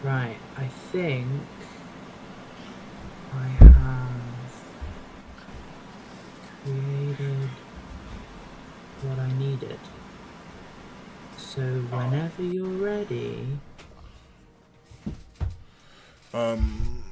Right, I think I have created what I needed. So whenever you're ready, Um,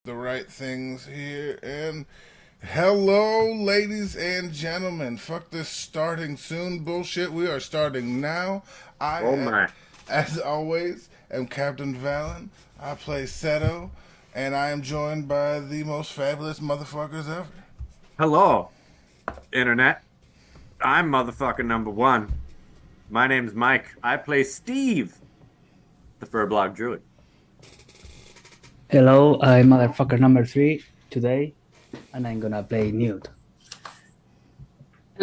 the right things here and hello, ladies and gentlemen. Fuck this starting soon bullshit. We are starting now. Oh my. As always, am Captain Valen. I play Seto, and I am joined by the most fabulous motherfuckers ever. Hello, Internet. I'm motherfucker number one. My name's Mike. I play Steve, the Furblog Druid. Hello, I'm motherfucker number 3 today, and I'm gonna play Newt.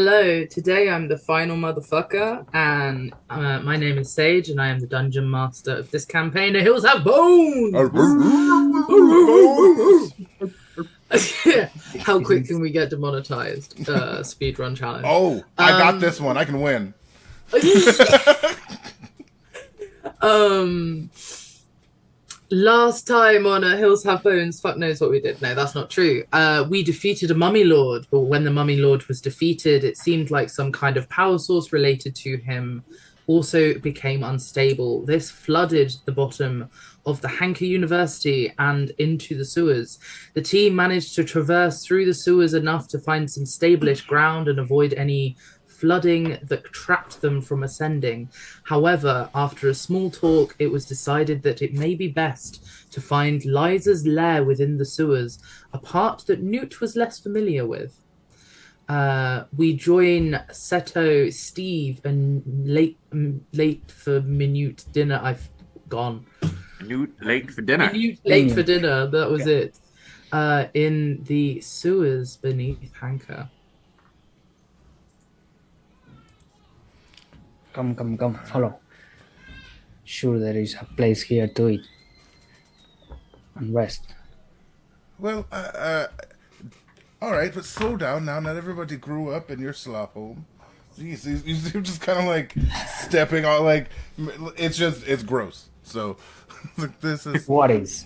hello. Today I'm the final motherfucker, and my name is Sage, and I am the dungeon master of this campaign. The Hills Have Bones. How quick can we get demonetized? Speedrun challenge. Oh, I got this one. I can win. Last time on Hills Have Bones, fuck knows what we did. No, that's not true. We defeated a mummy lord, but when the mummy lord was defeated, it seemed like some kind of power source related to him also became unstable. This flooded the bottom of the Hanker University and into the sewers. The team managed to traverse through the sewers enough to find some stable-ish ground and avoid any flooding that trapped them from ascending. However, after a small talk, it was decided that it may be best to find Liza's lair within the sewers, a part that Newt was less familiar with. We join Seto, Steve, and late for minute dinner. I've gone. Newt late for dinner. Minute late for dinner. That was it. In the sewers beneath Hanker. Come, follow. Sure, there is a place here to eat and rest. Well, all right, but slow down now. Not everybody grew up in your slop home. Jeez, you're just kind of like stepping on, like, it's gross. So, this is. What is?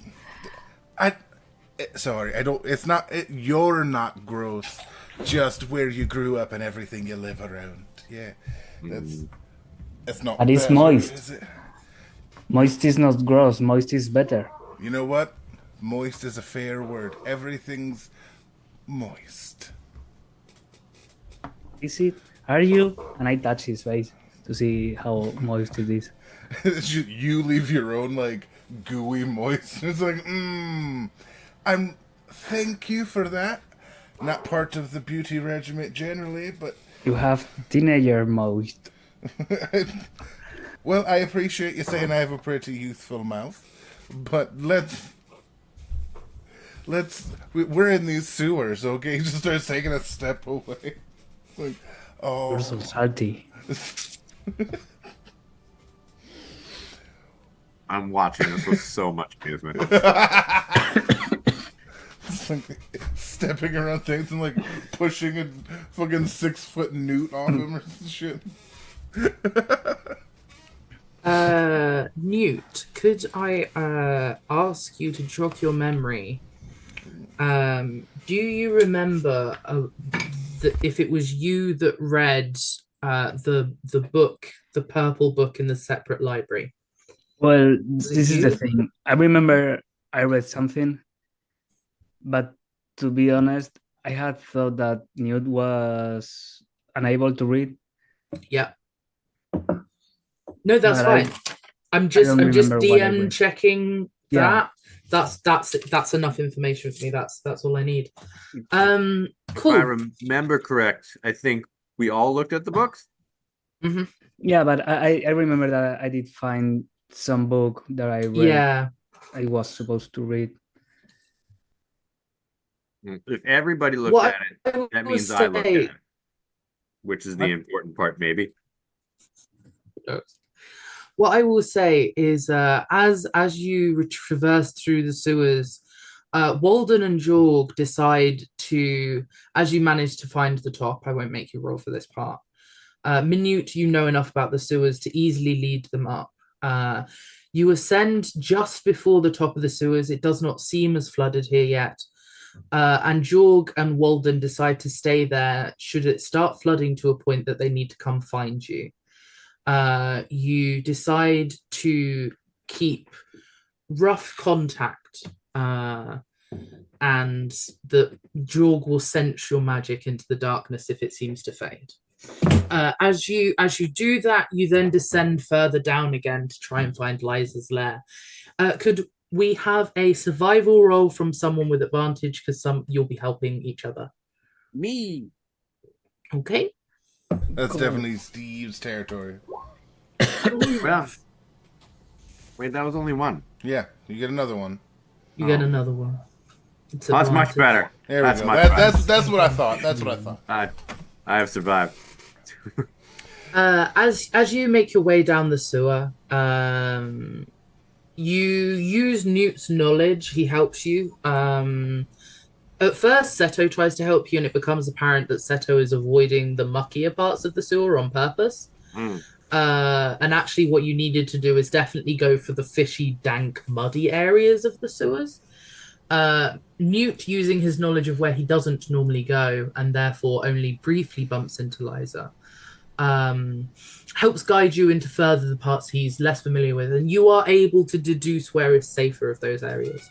Sorry, I don't. It's not. You're not gross. Just where you grew up and everything you live around. Yeah, it's not. But it's better, moist. is it? Moist is not gross. Moist is better. You know what? Moist is a fair word. Everything's moist. Is it? Are you? And I touch his face to see how moist it is. You leave your own like gooey moist. It's like, I'm. Thank you for that. Not part of the beauty regiment generally, but You have teenager moist. well, I appreciate you saying I have a pretty youthful mouth, but we're in these sewers, okay? He just starts taking a step away. Like, oh, You're so salty. I'm watching this with so much amusement. like stepping around things and like pushing a fucking 6-foot newt off him or some shit. Newt, could I ask you to jog your memory? Do you remember if it was you that read the book, the purple book in the separate library? Well, Was it this is the you? thing. I remember I read something, but to be honest, I had thought that Newt was unable to read. Yeah. No, that's But I- fine. I'm don't just remember what I DM read. checking Yeah. that. That's enough information for me. That's all I need. If I Cool. remember correct, I think we all looked at the books. Yeah, but I remember that I did find some book that I read. Yeah. I was supposed to read. If everybody looked What at it, I that will means I looked at say- it, which is the important part, maybe. What I will say is, as you traverse through the sewers, Walden and Jorg decide to, as you manage to find the top. I won't make you roll for this part. Minute, you know enough about the sewers to easily lead them up. You ascend just before the top of the sewers. It does not seem as flooded here yet. And Jorg and Walden decide to stay there should it start flooding to a point that they need to come find you. You decide to keep rough contact, and that Jorg will sense your magic into the darkness if it seems to fade. As you do that, you then descend further down again to try and find Liza's lair. Could we have a survival roll from someone with advantage, because you'll be helping each other? Me. Okay. That's Cool. definitely Steve's territory. Well, wait, that was only one. Yeah, you get another one. You get another one. It's That's much advantage. better. There we That's go. much That, better. that's what I thought. That's what I thought. I have survived. As you make your way down the sewer, you use Newt's knowledge. He helps you. At first, Seto tries to help you, and it becomes apparent that Seto is avoiding the muckier parts of the sewer on purpose. Mm. And actually, what you needed to do is definitely go for the fishy, dank, muddy areas of the sewers. Newt, using his knowledge of where he doesn't normally go, and therefore only briefly bumps into Liza, helps guide you into further the parts he's less familiar with, and you are able to deduce where is safer of those areas.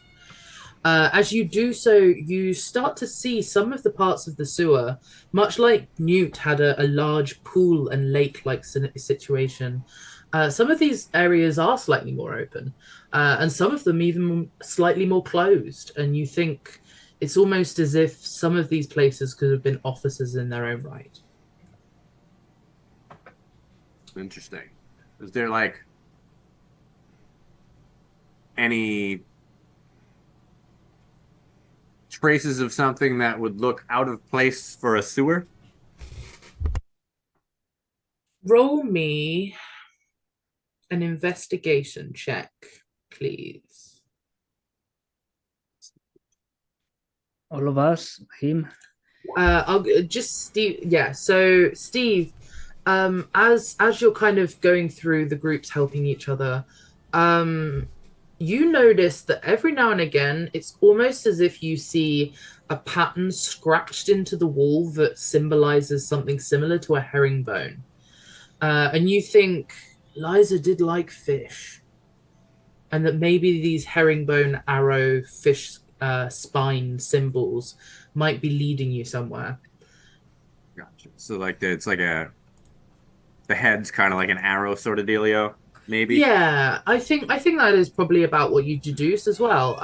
As you do so, you start to see some of the parts of the sewer, much like Newt had a large pool and lake-like situation. Some of these areas are slightly more open, and some of them even slightly more closed. And you think it's almost as if some of these places could have been offices in their own right. Interesting. Is there like any traces of something that would look out of place for a sewer? Roll me an investigation check, please. All of us, him. I'll just Steve. Yeah. So Steve, as you're kind of going through the groups helping each other, you notice that every now and again, it's almost as if you see a pattern scratched into the wall that symbolizes something similar to a herringbone. And you think Liza did like fish, and that maybe these herringbone, arrow, fish spine symbols might be leading you somewhere. Gotcha. So like it's like the head's kind of like an arrow sort of dealio, maybe. Yeah, I think that is probably about what you deduce as well.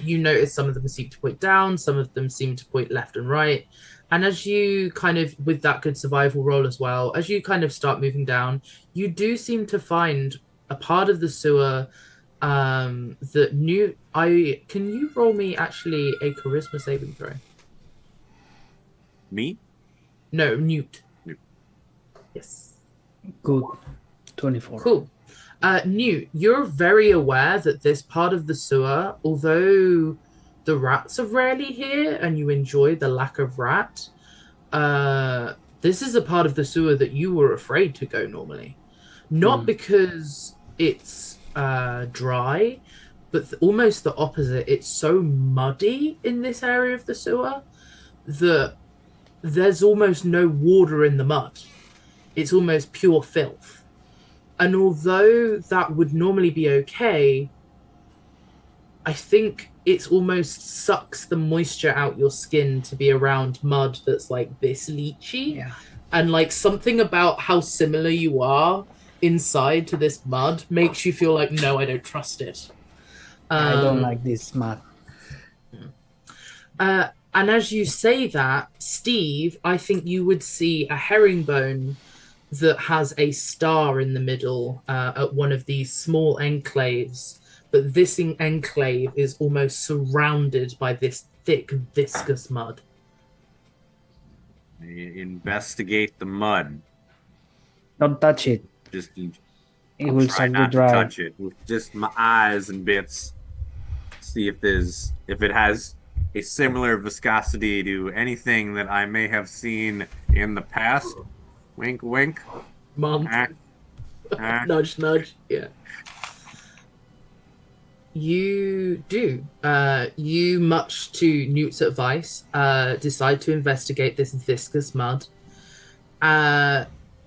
You notice some of them seem to point down, some of them seem to point left and right. And as you kind of, with that good survival roll as well, as you kind of start moving down, you do seem to find a part of the sewer that new. I can you roll me actually a charisma saving throw? Me? No, Newt. Newt. Yes. Good. 24. Cool. Newt, you're very aware that this part of the sewer, although the rats are rarely here and you enjoy the lack of rat, this is a part of the sewer that you were afraid to go normally. Not because it's dry, but almost the opposite. It's so muddy in this area of the sewer that there's almost no water in the mud. It's almost pure filth. And although that would normally be okay, I think it's almost sucks the moisture out your skin to be around mud that's like this leechy. Yeah. And like something about how similar you are inside to this mud makes you feel like, no, I don't trust it. I don't like this mud. And as you say that, Steve, I think you would see a herringbone that has a star in the middle at one of these small enclaves. But this enclave is almost surrounded by this thick, viscous mud. Investigate the mud. Don't touch it. Just It will try suck you not to dry. touch it with just my eyes and bits. See if it has a similar viscosity to anything that I may have seen in the past. Wink, wink. Mom, nudge, nudge. Yeah. You do. You, much to Newt's advice, decide to investigate this viscous mud.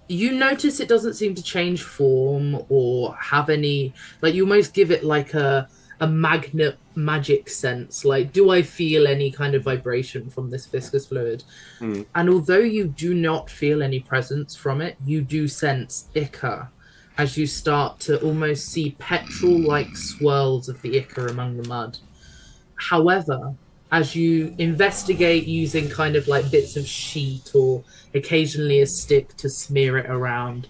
You notice it doesn't seem to change form or have any, like, you almost give it like a magnet magic sense. Like, do I feel any kind of vibration from this viscous fluid? Mm. And although you do not feel any presence from it, you do sense ichor as you start to almost see petrol-like swirls of the ichor among the mud. However, as you investigate using kind of like bits of sheet or occasionally a stick to smear it around,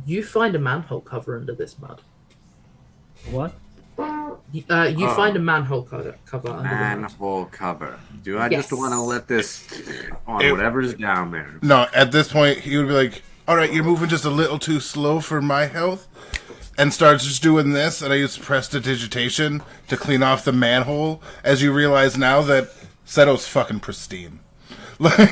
you find a manhole cover under this mud. What? You find a manhole cover under the mud. Manhole cover. Do I Yes. just want to let this on It- whatever's down there? No, at this point, he would be like, all right, you're moving just a little too slow for my health. And starts just doing this, and I use prestidigitation to clean off the manhole, as you realize now that Seto's fucking pristine. Like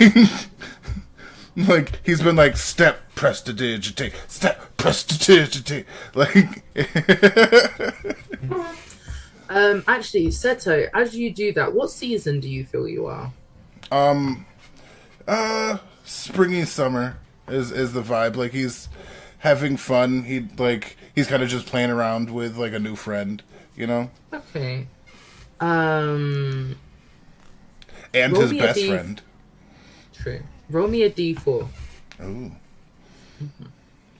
he's been like, step prestidigitate, step prestidigitate. Like, Actually, Seto, as you do that, what season do you feel you are? springy summer is the vibe. Like he's having fun. He's kind of just playing around with like a new friend, you know, Okay. and Roll his me a best D- friend. True. Roll me a d4. Ooh,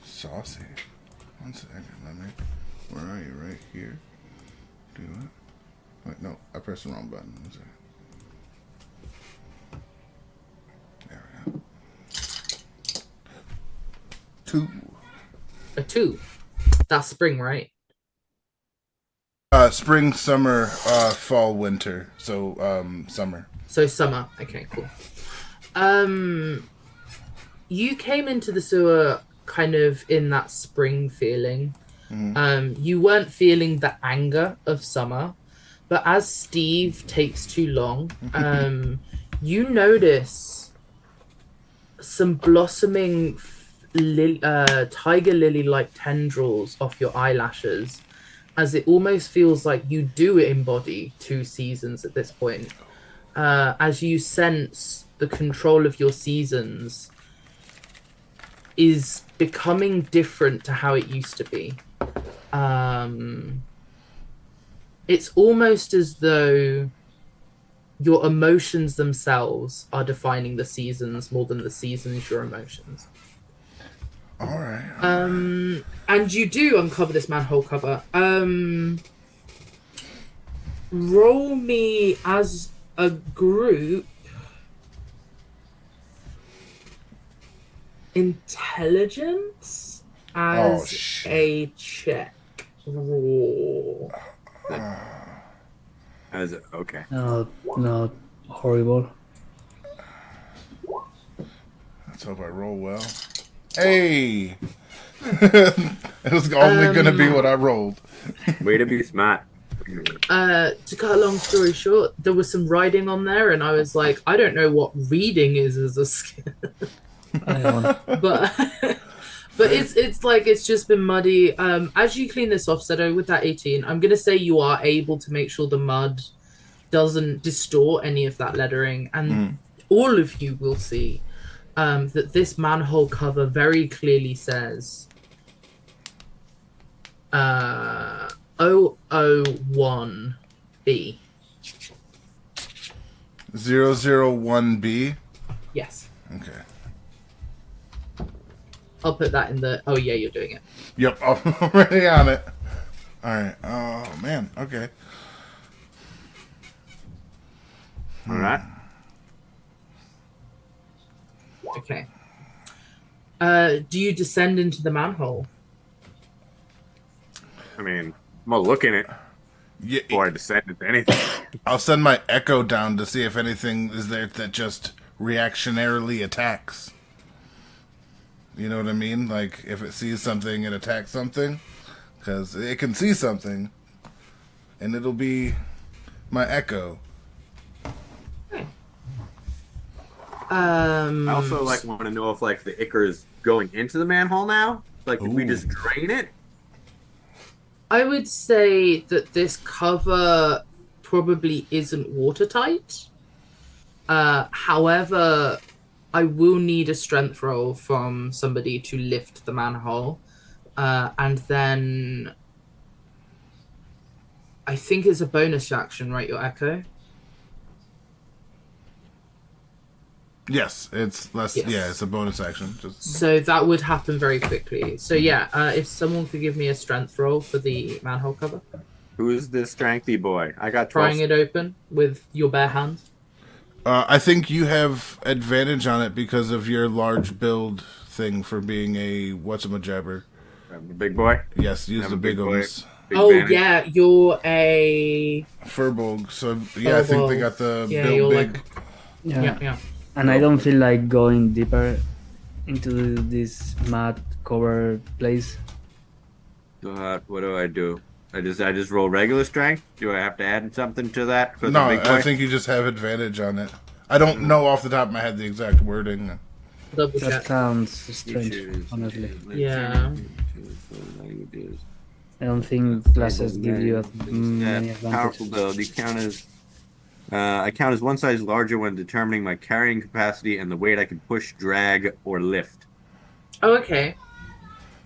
saucy. One second, let me. Where are you? Right here. Do it. Wait, no, I pressed the wrong button. One second. There we go. 2. A 2. That's spring, right? Spring, summer, fall, winter. So, summer. So summer. Okay, cool. You came into the sewer kind of in that spring feeling. You weren't feeling the anger of summer, but as Steve takes too long, you notice some blossoming tiger lily-like tendrils off your eyelashes, as it almost feels like you do embody 2 seasons at this point. As you sense the control of your seasons is becoming different to how it used to be. It's almost as though your emotions themselves are defining the seasons more than the seasons your emotions. All right. And you do uncover this manhole cover. Roll me as a group intelligence as a check. Roll. As okay. Not horrible. Let's hope I roll well. Hey! It was only going to be what I rolled. Way to be smart. To cut a long story short, there was some writing on there, and I was like, I don't know what reading is as a skill. but it's just been muddy. As you clean this off, Seto, with that 18, I'm gonna say you are able to make sure the mud doesn't distort any of that lettering, and all of you will see that this manhole cover very clearly says 001B. 001B? Yes. Okay. I'll put that in the... Oh, yeah, you're doing it. Yep, I'm already on it. Alright. Oh, man. Okay. All right. Okay. Do you descend into the manhole? I mean, I'm gonna look in it Yeah, before I descend into anything. I'll send my echo down to see if anything is there that just reactionarily attacks. You know what I mean? Like, if it sees something, it attacks something. Because it can see something. And it'll be my echo. I also want to know if the ichor is going into the manhole now. Like, if we just drain it. I would say that this cover probably isn't watertight. However, I will need a strength roll from somebody to lift the manhole. And then I think it's a bonus action, right? Your echo? Yes, it's less. Yes. Yeah, it's a bonus action. So that would happen very quickly. So yeah, if someone could give me a strength roll for the manhole cover. Who is this strengthy boy? I got 12. Prying it open with your bare hands. I think you have advantage on it because of your large build thing for being a whatchamajabber. I'm a big boy. Yes, use the big boy. ones. Big Oh advantage. yeah, you're a Furbolg. So yeah, I think they got the Yeah, build you're big. like- Yeah. yeah. And I don't feel like going deeper into this mud covered place. What do I do? I just roll regular strength. Do I have to add something to that? 'Cause No, I'm a big boy? I think you just have advantage on it. I don't know off the top of my head the exact wording. Double That check. sounds You strange, choose honestly. Yeah. languages. I don't think classes give you many Yeah, powerful advantages. build. I count as one size larger when determining my carrying capacity and the weight I can push, drag, or lift. Oh, okay.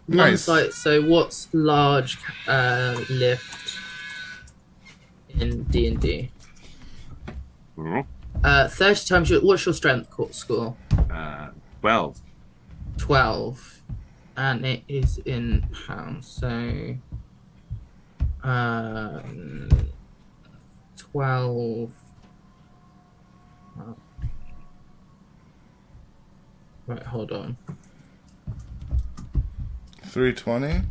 One Nice. side. So what's large lift in D&D? 30 times your... What's your strength score? 12. 12. And it is in pounds. So... 12... Right, hold on. 320.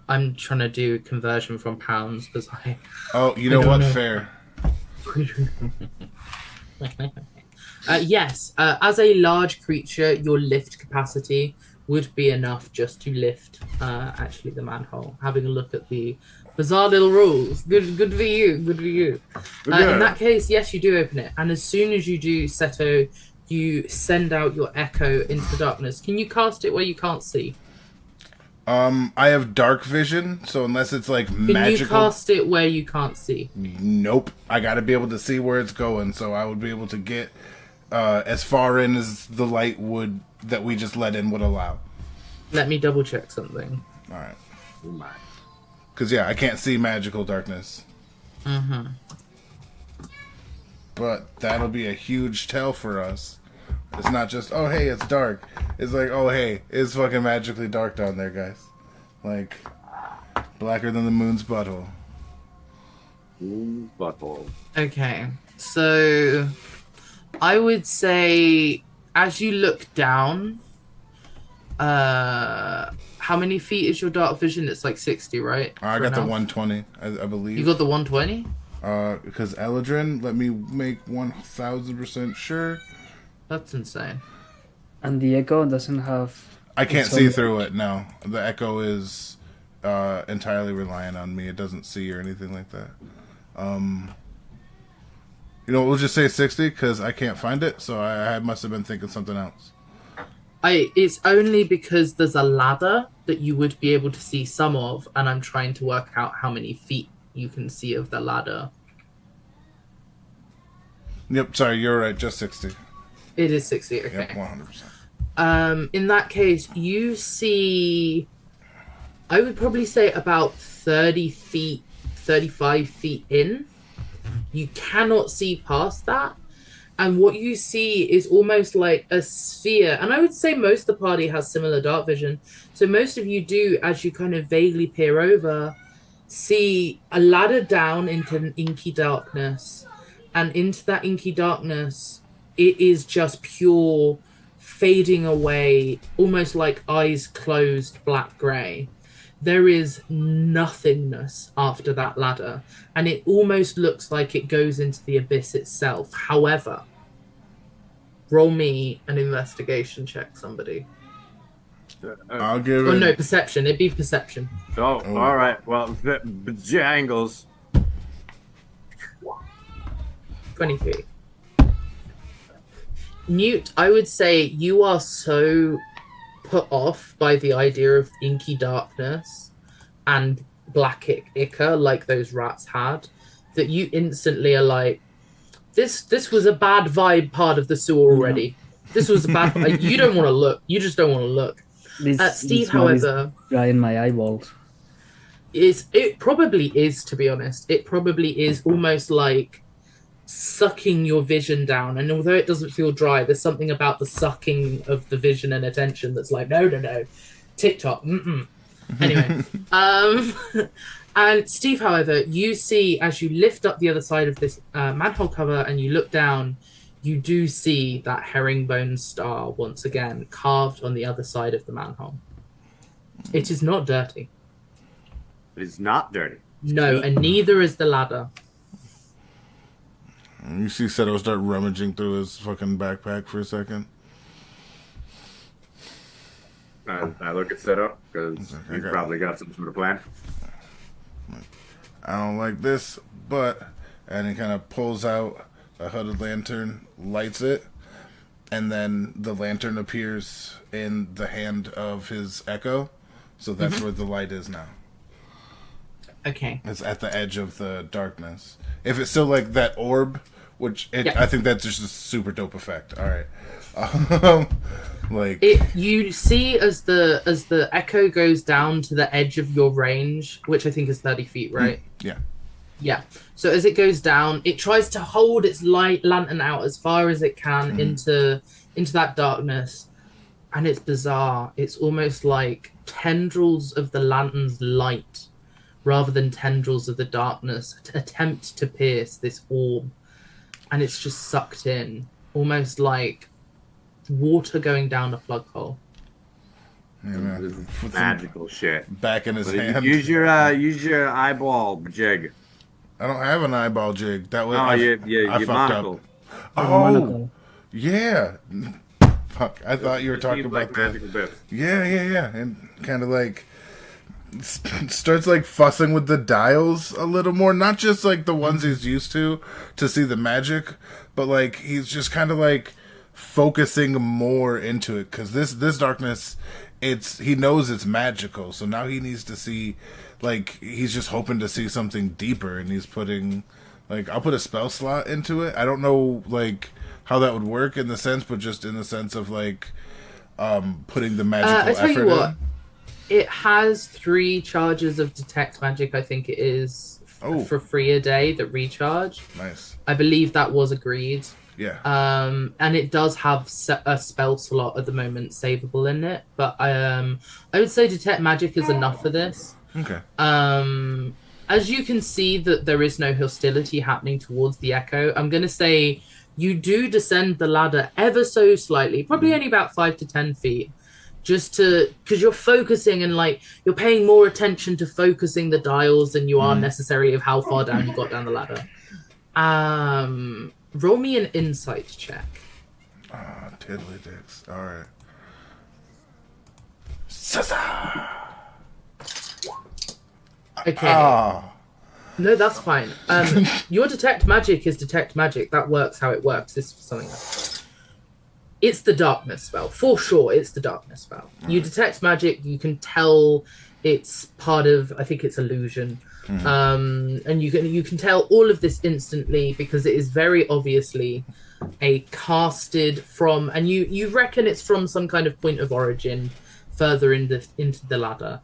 I'm trying to do conversion from pounds because I... Oh, you know don't what? know. Fair. Yes, as a large creature, your lift capacity would be enough just to lift actually the manhole. Having a look at the bizarre little rules. Good for you. Good for you. In that case, yes, you do open it. And as soon as you do, Seto, you send out your echo into the darkness. Can you cast it where you can't see? I have dark vision, so unless it's like Can magical. you cast it where you can't see? Nope. I got to be able to see where it's going, so I would be able to get as far in as the light would that we just let in would allow. Let me double check something. All right. Oh my. Because yeah, I can't see magical darkness. but that'll be a huge tell for us. It's not just, oh, hey, it's dark. It's like, oh, hey, it's fucking magically dark down there, guys. Like, blacker than the moon's butthole. Butthole. Okay, so I would say as you look down, how many feet is your dark vision? It's like 60, right? I For got the now? 120, I believe. You got the 120? Because Eladrin, let me make 1000% sure. That's insane. And the echo doesn't have. I can't its see own- through it, no. The echo is entirely reliant on me. It doesn't see or anything like that. You know, we'll just say 60 because I can't find it, so I must have been thinking something else. It's only because there's a ladder that you would be able to see some of, and I'm trying to work out how many feet you can see of the ladder. Yep, sorry, you're right, just 60. It is 60, okay. Yep, 100%. In that case, you see, I would probably say about 30 feet, 35 feet in. You cannot see past that. And what you see is almost like a sphere. And I would say most of the party has similar dark vision. So most of you do, as you kind of vaguely peer over, see a ladder down into an inky darkness. And into that inky darkness, it is just pure fading away, almost like eyes closed, black grey. There is nothingness after that ladder, and it almost looks like it goes into the abyss itself. However, roll me an investigation check, somebody. I'll give Oh it. no, perception. It'd be perception. Oh, all right. Well, jangles. 23. Newt, I would say you are so put off by the idea of inky darkness and black ichor like those rats had that you instantly are like, this was a bad vibe part of the sewer already. This was a bad. You don't want to look. You just don't want to look. Steve, this one is however, drying my eyeballs. it probably is, to be honest. It probably is almost like sucking your vision down, and although it doesn't feel dry, there's something about the sucking of the vision and attention that's like no, TikTok. Anyway, and Steve, however, you see as you lift up the other side of this manhole cover and you look down, you do see that herringbone star once again carved on the other side of the manhole. It is not dirty. It is not dirty. No, and neither is the ladder. You see Seto start rummaging through his fucking backpack for a second. I look at Seto because Okay, he's got probably got some sort of plan. I don't like this, but... And he kind of pulls out a hooded lantern, lights it, and then the lantern appears in the hand of his echo. So that's where the light is now. Okay. It's at the edge of the darkness. If it's still like that orb, which Yeah. I think that's just a super dope effect. All right, like You see as the echo goes down to the edge of your range, which I think is 30 feet, right? yeah, Yeah. So as it goes down, it tries to hold its light lantern out as far as it can into that darkness, and it's bizarre. It's almost like tendrils of the lantern's light, rather than tendrils of the darkness, attempt to pierce this orb, and it's just sucked in, almost like water going down a plug hole. yeah man. This is Put some magical shit. back in his But hand. use your eyeball jig. I don't have an eyeball jig. That was Oh, I your fucked monocle. up. Oh, Monocle. yeah. Fuck, I thought you were talking Seems about like that. magical bits. Yeah, and kind of like starts like fussing with the dials a little more, not just like the ones he's used to see the magic, but like he's just kind of like focusing more into it because this darkness, he knows it's magical, so now he needs to see, like he's just hoping to see something deeper, and he's putting like, I'll put a spell slot into it. I don't know like how that would work in the sense, but just in the sense of like putting the magical I tell effort you what, in. it has 3 charges of detect magic. I think it is Oh. for free a day that recharge. Nice. I believe that was agreed. Yeah. And it does have a spell slot at the moment savable in it, but I would say Detect Magic is enough for this. Okay. As you can see that there is no hostility happening towards the Echo, I'm going to say you do descend the ladder ever so slightly, probably only about 5 to 10 feet, just to, because you're focusing and like you're paying more attention to focusing the dials than you are necessarily of how far down you got down the ladder. Roll me an insight check. Ah, tiddly dicks. All right. Okay. Ah. No, that's fine. Your Detect Magic is Detect Magic. That works how it works. This is something else. It's the Darkness spell. For sure, it's the Darkness spell. You detect magic, you can tell it's part of, I think it's illusion. And you can tell all of this instantly because it is very obviously a casted from, and you reckon it's from some kind of point of origin further into the ladder.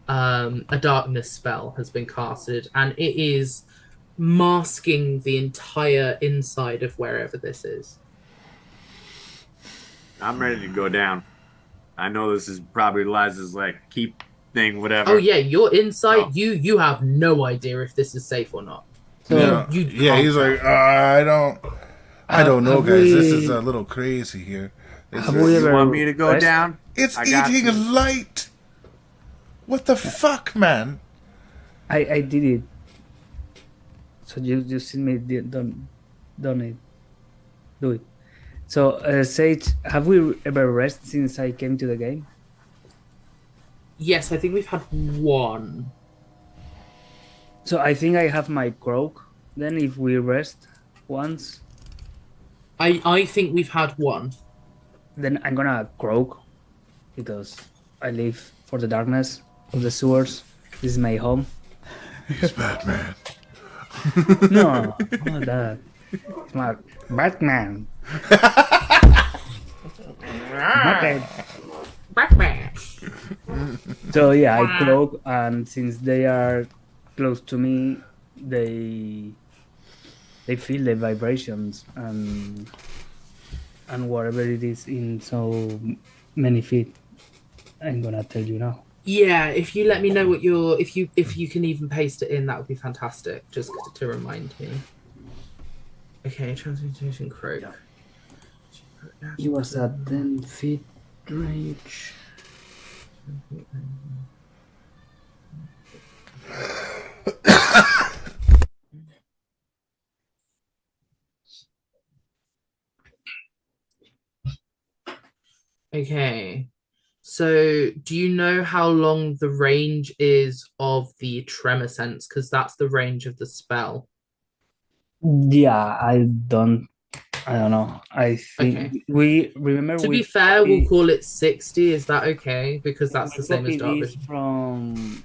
A darkness spell has been casted, and it is masking the entire inside of wherever this is. I'm ready to go down. I know this is probably Liza's like keep thing, whatever. Oh yeah, your insight, you have no idea if this is safe or not. Yeah. He's like, I don't know, guys. This is a little crazy here. You want me to go down? It's eating light. What the fuck, man? I did it. So you see me done it. Do it. So Sage, have we ever rested since I came to the game? Yes, I think we've had one. So I think I have my croak. Then if we rest once, I think we've had one. then I'm gonna croak because I live for the darkness of the sewers. This is my home. He's Batman. No, not that. It's my Batman. Batman. So yeah, I cloak, and since they are close to me, they feel the vibrations and whatever it is in so many feet. I'm gonna tell you now. Yeah, if you let me know what your if you can even paste it in, that would be fantastic. Just to remind me. Okay, transmutation croak. He was at 10 feet range. Okay. So, do you know how long the range is of the tremor sense? Because that's the range of the spell. Yeah, I don't know. I think Okay. we remember. To be fair, we'll call it 60. Is that okay? Because that's the same as Dark Vision. From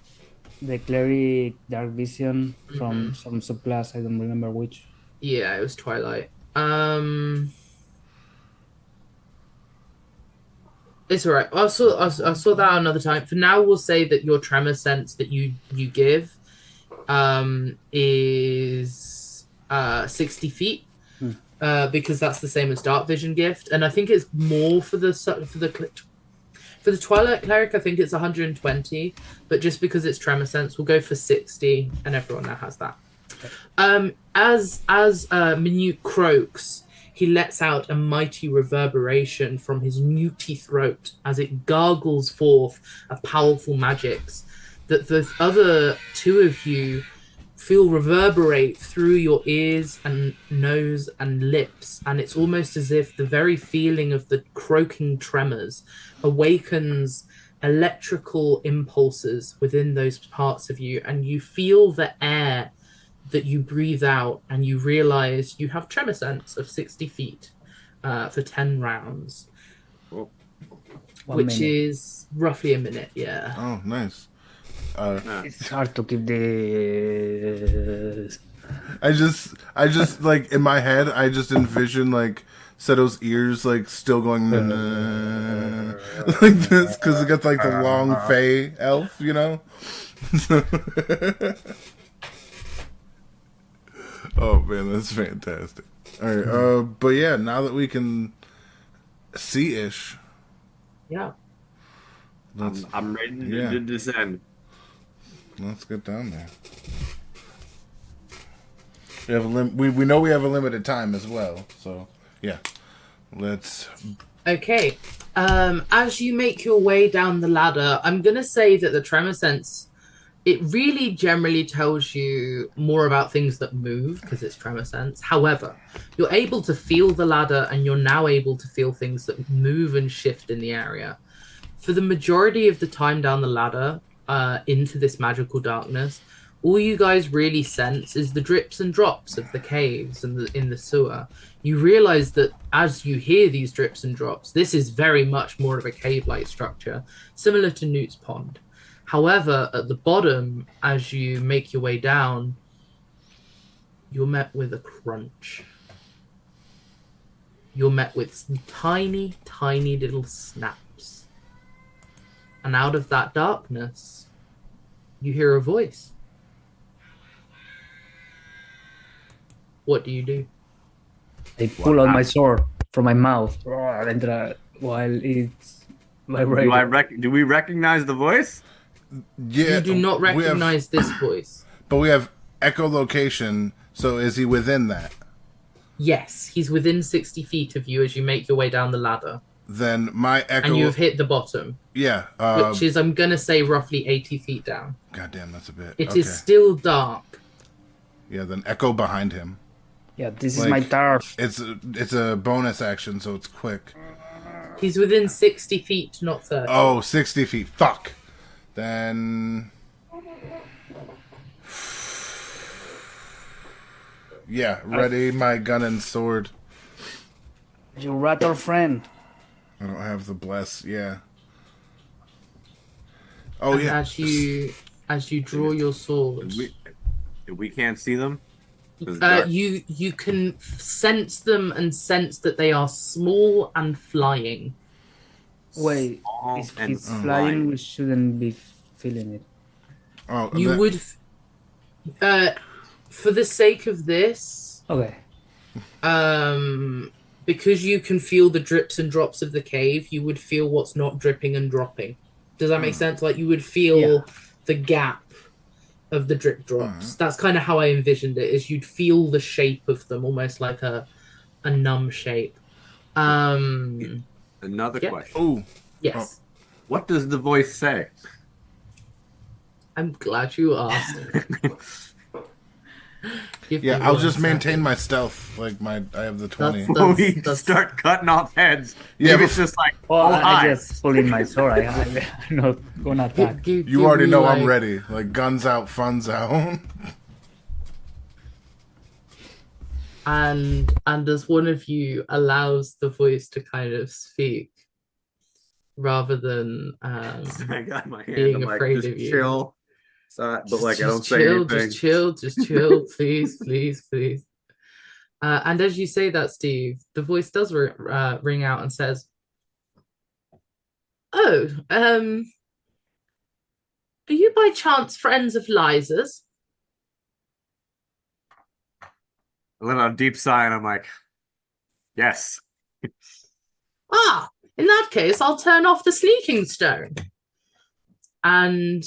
the cleric Dark Vision from some subclass. I don't remember which. Yeah, it was Twilight. It's all right. I'll sort that out another time. For now, we'll say that your tremor sense that you give is 60 feet. Because that's the same as Dark Vision gift, and I think it's more for the Twilight Cleric. I think it's 120, but just because it's Tremor Sense, we'll go for 60, and everyone now has that. As Minute croaks, he lets out a mighty reverberation from his newty throat as it gargles forth a powerful magics that the other two of you feel reverberate through your ears and nose and lips, and it's almost as if the very feeling of the croaking tremors awakens electrical impulses within those parts of you, and you feel the air that you breathe out, and you realize you have tremor sense of 60 feet for 10 rounds, which is roughly a minute. Yeah. Oh, nice. It's hard to keep this. I just like in my head, I just envision like Seto's ears like still going like this because it got like the long Fey elf, you know. Oh man, that's fantastic. All right, but yeah, now that we can see Ish, Yeah. let's I'm ready Yeah. to descend. let's get down there. We have we know we have a limited time as well, so yeah, let's. Okay. As you make your way down the ladder, I'm gonna say that the tremor sense, it really generally tells you more about things that move because it's tremor sense. However, you're able to feel the ladder, and you're now able to feel things that move and shift in the area. For the majority of the time down the ladder, into this magical darkness, all you guys really sense is the drips and drops of the caves and in the sewer. You realize that as you hear these drips and drops, this is very much more of a cave-like structure, similar to Newt's Pond. However, at the bottom, as you make your way down, you're met with a crunch. You're met with some tiny, tiny little snaps. And out of that darkness, you hear a voice. What do you do? I pull out my sword from my mouth while it's vibrating. Do we recognize the voice? Yeah, You do not we have- recognize this voice. but we have echolocation. So is he within that? Yes, he's within 60 feet of you as you make your way down the ladder. Then my echo. And you've hit the bottom, Yeah. which is, I'm going to say, roughly 80 feet down. Goddamn, that's a bit. It okay. is still dark. Yeah. Then echo behind him. Yeah, this is Like- my turf. It's a bonus action, so it's quick. He's within 60 feet, not 30. Oh, 60 feet. Fuck. Then. Yeah, ready my gun and sword. You rat or friend. I don't have the bless. Yeah. Oh And yeah. as you draw your sword, We can't see them. It's dark. you can sense them and sense that they are small and flying. Wait, Small if and it's flying, we shouldn't be feeling it. Oh, You that- would, for the sake of this, Okay. because you can feel the drips and drops of the cave, you would feel what's not dripping and dropping. Does that make sense? Like you would feel Yeah. the gap of the drip drops. That's kind of how I envisioned it. Is you'd feel the shape of them, almost like a numb shape. Another yeah. question. Ooh. Yes. What does the voice say? I'm glad you asked. Give me Yeah, I'll one just second. maintain my stealth. Like I have the 20. When we start cutting off heads, Yeah, maybe but- it's just like, Well, I hi. just pull in my sword. I'm not gonna attack. You already know I'm ready. Like guns out, funds out. And as one of you allows the voice to kind of speak, rather than I got my hand. being I'm like, afraid just of you. chill. But like, I don't just say chill, anything. just chill, please, please, please. And as you say that, Steve, the voice does ring out and says, "Oh, are you by chance friends of Liza's?" I let out a deep sigh, and I'm like, yes. Ah, in that case, I'll turn off the sneaking stone. And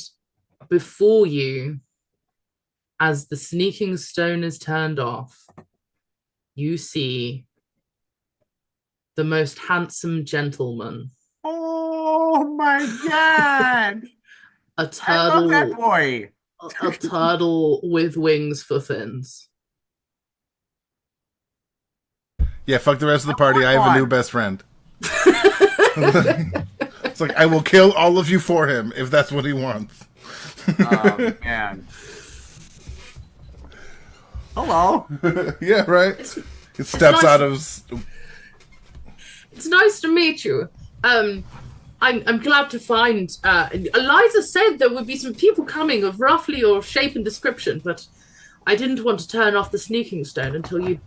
before you, as the sneaking stone is turned off, you see the most handsome gentleman, Oh my god! a I love that turtle, boy. a turtle with wings for fins. Yeah, fuck the rest of the party. I have a new best friend. It's like I will kill all of you for him if that's what he wants. Oh man. Hello. Yeah, right. It steps nice. out of. It's nice to meet you. I'm glad to find. Eliza said there would be some people coming of roughly your shape and description, but I didn't want to turn off the sneaking stone until you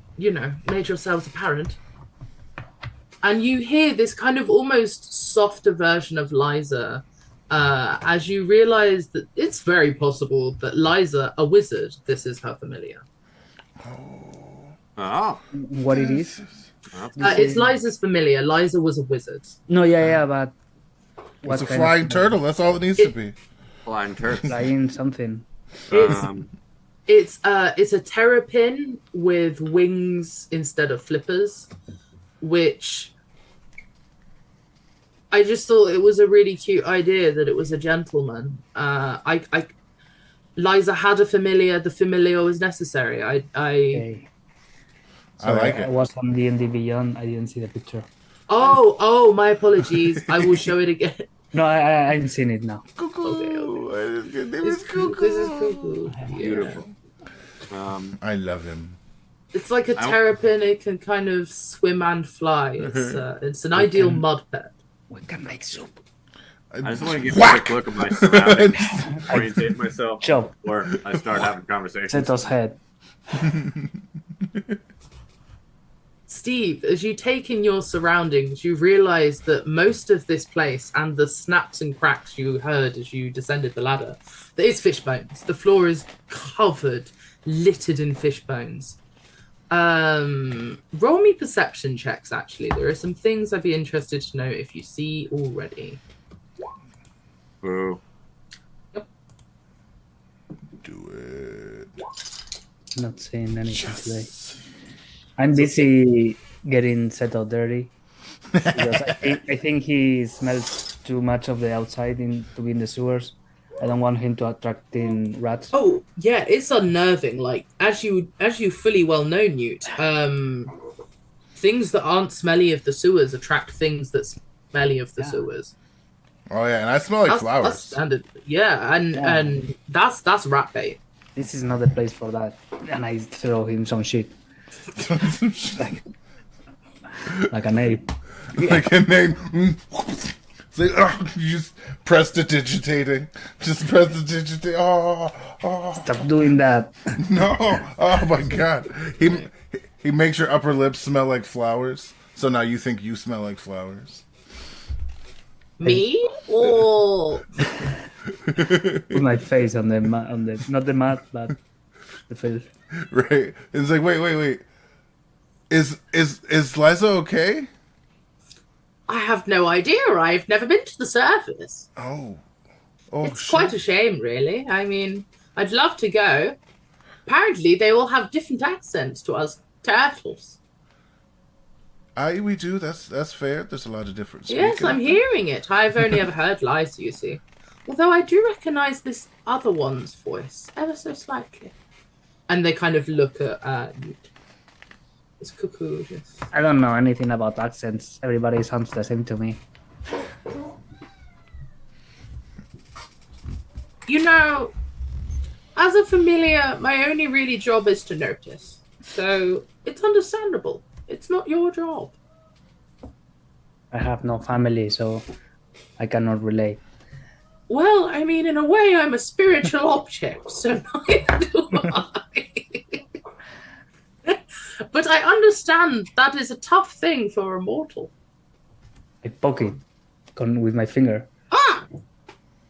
made yourselves apparent. And you hear this kind of almost softer version of Liza, as you realize that it's very possible that Liza, a wizard, this is her familiar. Oh, What it is? It's Liza's familiar. Liza was a wizard. No, yeah, but what It's a kind flying of turtle. That's all it needs to be. flying turds. flying something? It's Um, it's a terrapin with wings instead of flippers, which I just thought it was a really cute idea that it was a gentleman. Liza had a familiar. The familiar was necessary. Okay. I like I it. was on D&D Beyond. I didn't see the picture. Oh, my apologies. I will show it again. No, I haven't seen it now. Cuckoo. His name This is Cuckoo. is Cuckoo. Beautiful. I love him. It's like a terrapin. It can kind of swim and fly. It's an ideal mud pet. We can make soup. I just want to give Whack! a quick look at my surroundings, orientate myself Chop. before I start having conversations. Zeto's head. Steve, as you take in your surroundings, you realize that most of this place and the snaps and cracks you heard as you descended the ladder, there is fish bones. The floor is covered, littered in fish bones. Roll me perception checks, actually. There are some things I'd be interested to know if you see already. Boo. Do it. Not seeing anything today. I'm busy getting Zeto dirty. Because I think he smells too much of the outside to be in the sewers. I don't want him to attract in rats. Oh, yeah, it's unnerving. Like, as you fully well know, Newt, things that aren't smelly of the sewers attract things that smelly of the sewers. Oh yeah, and I smell like That's flowers. standard. Yeah, and that's rat bait. This is not the place for that. And I throw him some shit. Like an ape. Like a name. It's like, you just prestidigitating. Just prestidigitate. Oh, Stop doing that. no. Oh my god. He makes your upper lips smell like flowers. So now you think you smell like flowers. Me or Put my face on the not the mat, but the face. Right. It's like, wait. Is Liza okay? I have no idea. I've never been to the surface. Oh, It's shit. quite a shame, really. I mean, I'd love to go. Apparently, they all have different accents to us turtles. We do. That's fair. There's a lot of difference. Yes, I'm hearing it. I've only ever heard Liza, you see. Although I do recognise this other one's voice, ever so slightly. And they kind of look at Newt. It's Cuckoo. Just... I don't know anything about accents. Everybody sounds the same to me. You know, as a familiar, my only really job is to notice. So it's understandable. It's not your job. I have no family, so I cannot relate. Well, I mean, in a way, I'm a spiritual object, so neither do I. But I understand that is a tough thing for a mortal. I poke it with my finger. Ah!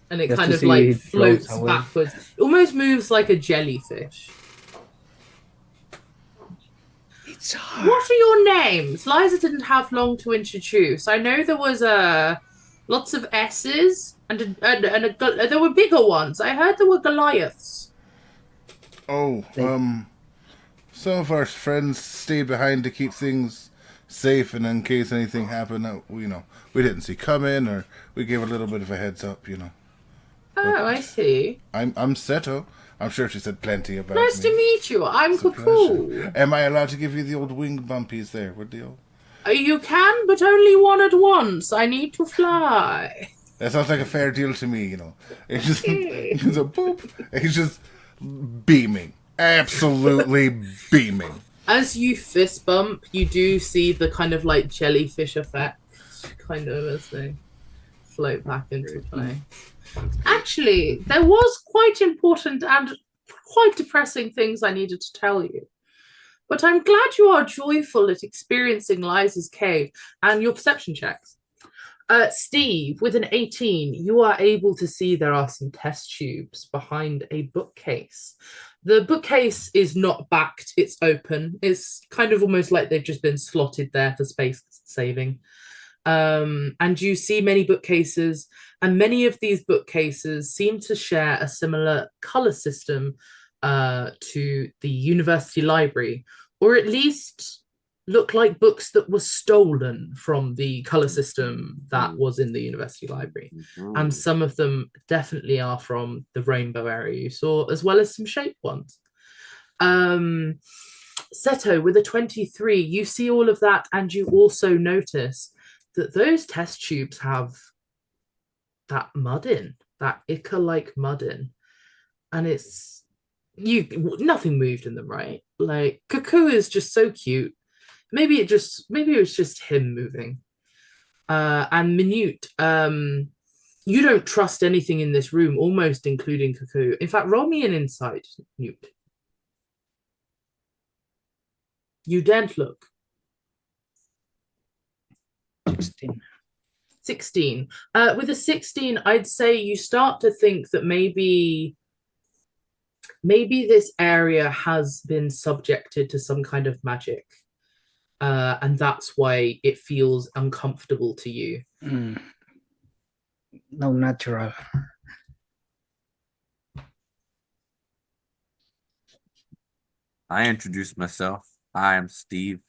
And it Just kind to of see like it floats floats away. backwards. It almost moves like a jellyfish. It's hard. What are your names? Liza didn't have long to introduce. I know there was lots of S's and there were bigger ones. I heard there were Goliaths. Oh, some of our friends stayed behind to keep things safe, and in case anything happened that we didn't see coming, or we gave a little bit of a heads up. Oh, I see. I'm Seto. I'm sure she said plenty about Nice me. to meet you. I'm It's a Cuckoo. pleasure. Am I allowed to give you the old wing bumpies there? What deal? You can, but only one at once. I need to fly. That sounds like a fair deal to me. It's just it's a boop. It's just beaming, absolutely beaming. As you fist bump, you do see the kind of like jellyfish effect, kind of as they float back into play. Actually, there was quite important and quite depressing things I needed to tell you. But I'm glad you are joyful at experiencing Liza's cave and your perception checks. Steve, with an 18, you are able to see there are some test tubes behind a bookcase. The bookcase is not backed, it's open. It's kind of almost like they've just been slotted there for space saving. And you see many bookcases, and many of these bookcases seem to share a similar color system to the university library, or at least look like books that were stolen from the color system that was in the university library. And some of them definitely are from the rainbow area you saw, as well as some shaped ones. Seto, with a 23, you see all of that, and you also notice that those test tubes have that mud in, that ichor-like mud in. And it's nothing moved in them, right? Like, Cuckoo is just so cute. Maybe it was just him moving. And Minute, you don't trust anything in this room, almost including Cuckoo. In fact, roll me an insight, Newt. You daren't look. 16. 16. With a 16, I'd say you start to think that maybe this area has been subjected to some kind of magic. And that's why it feels uncomfortable to you. No natural. I introduced myself. I am Steve.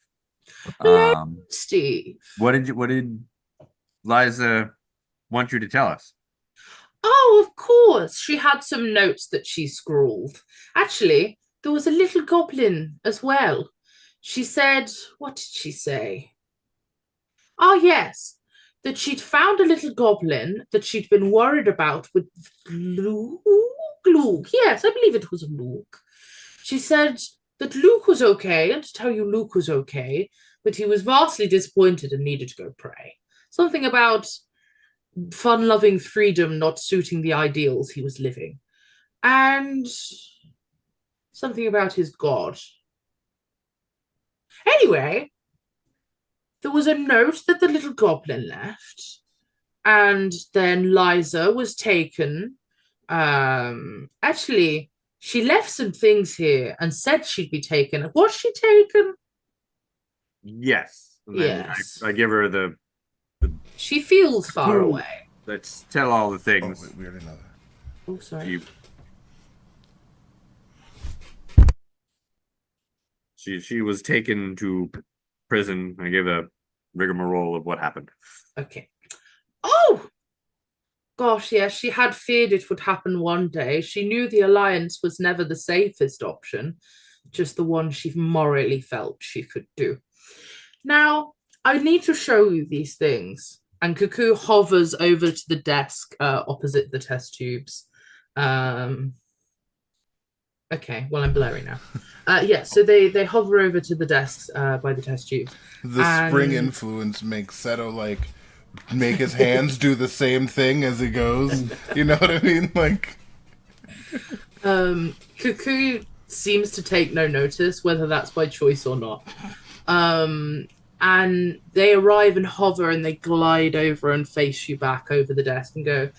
Steve. What did Liza want you to tell us? Oh, of course. She had some notes that she scrawled. Actually, there was a little goblin as well. She said, what did she say? Oh, yes, that she'd found a little goblin that she'd been worried about with Luke. Yes, I believe it was Luke. She said that Luke was okay, and to tell you Luke was okay, but he was vastly disappointed and needed to go pray. Something about fun-loving freedom not suiting the ideals he was living. And something about his god. Anyway, there was a note that the little goblin left, and then Liza was taken. Actually, she left some things here and said she'd be taken. Was she taken? Yes. And then yes. I give her the. She feels far away. Let's tell all the things. Oh, we already know that. Oh, sorry. She was taken to prison. I gave a rigmarole of what happened. Okay. Oh! Gosh, yes, she had feared it would happen one day. She knew the Alliance was never the safest option, just the one she morally felt she could do. Now, I need to show you these things. And Cuckoo hovers over to the desk opposite the test tubes. Okay, well, I'm blurry now. Yeah, so they hover over to the desks by the test tube. The spring influence makes Seto, like, make his hands do the same thing as he goes. You know what I mean? Like, Cuckoo seems to take no notice, whether that's by choice or not. And they arrive and hover, and they glide over and face you back over the desk and go,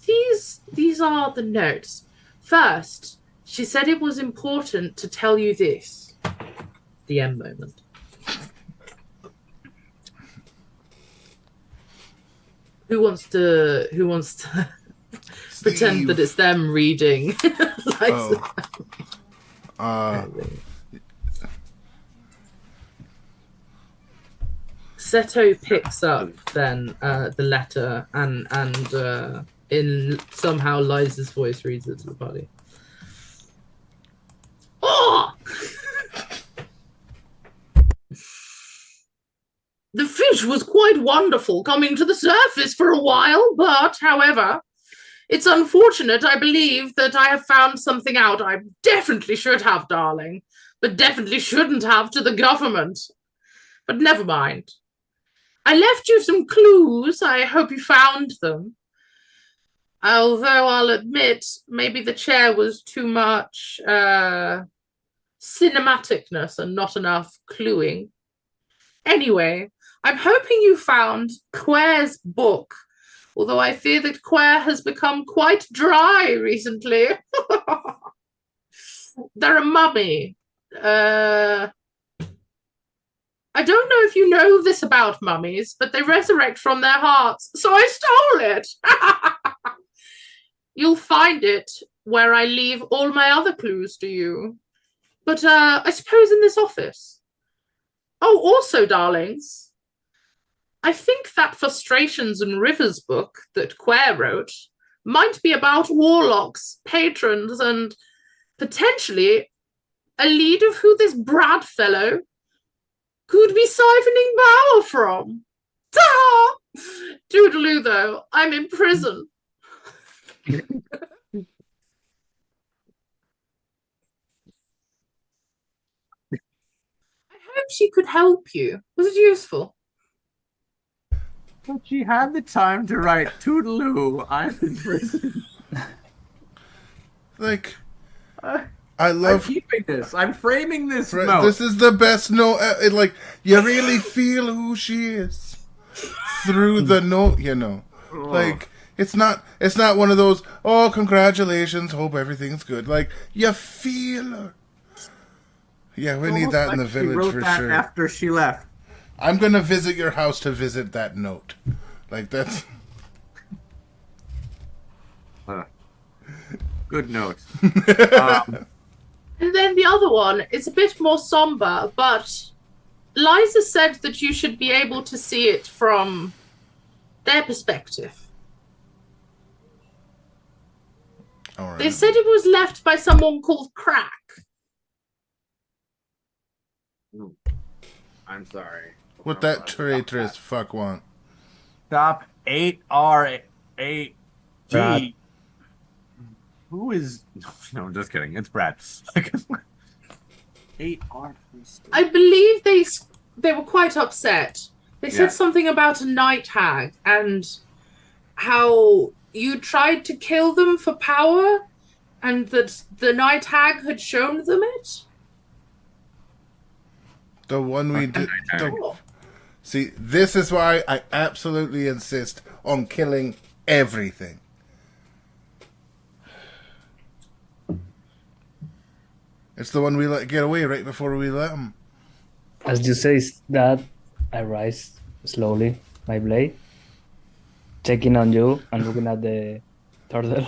These are the notes. First, she said it was important to tell you this. The end moment. Who wants to pretend that it's them reading? Seto picks up then the letter and in somehow Liza's voice reads it to the party. Oh! The fish was quite wonderful coming to the surface for a while, but, however, it's unfortunate, I believe, that I have found something out I definitely should have, darling, but definitely shouldn't have to the government. But never mind. I left you some clues. I hope you found them. Although I'll admit, maybe the chair was too much cinematicness and not enough cluing. Anyway, I'm hoping you found Quare's book, although I fear that Quare has become quite dry recently. They're a mummy. I don't know if you know this about mummies, but they resurrect from their hearts, so I stole it. You'll find it where I leave all my other clues to you. But I suppose in this office. Oh, also, darlings, I think that Frustrations and Rivers book that Quare wrote might be about warlocks, patrons, and potentially a lead of who this Brad fellow could be siphoning power from. Ta! Toodaloo, though, I'm in prison. I hope she could help you. Was it useful? But she had the time to write Toodaloo, I'm in prison. Like, I I'm love. keeping this. I'm framing this Right, note. this is the best note. Like, you really feel who she is through the note. You know, like it's not one of those. Oh, congratulations. Hope everything's good. Like, you feel her. Yeah, we need that in the She village wrote for that sure. after she left. I'm gonna visit your house to visit that note. Like, that's Good note. And then the other one is a bit more somber, but Liza said that you should be able to see it from their perspective. all right. They said it was left by someone called Crack. I'm sorry. What that traitorous fuck want? Stop 8R8G. Brad. Who is. No, I'm just kidding. It's Brad. 8R. I believe they were quite upset. They said Yeah. something about a night hag and how you tried to kill them for power and that the night hag had shown them it. The one we did. Oh. See, this is why I absolutely insist on killing everything. It's the one we let get away right before we let him. As you say that, I rise slowly, my blade, checking on you and looking at the turtle.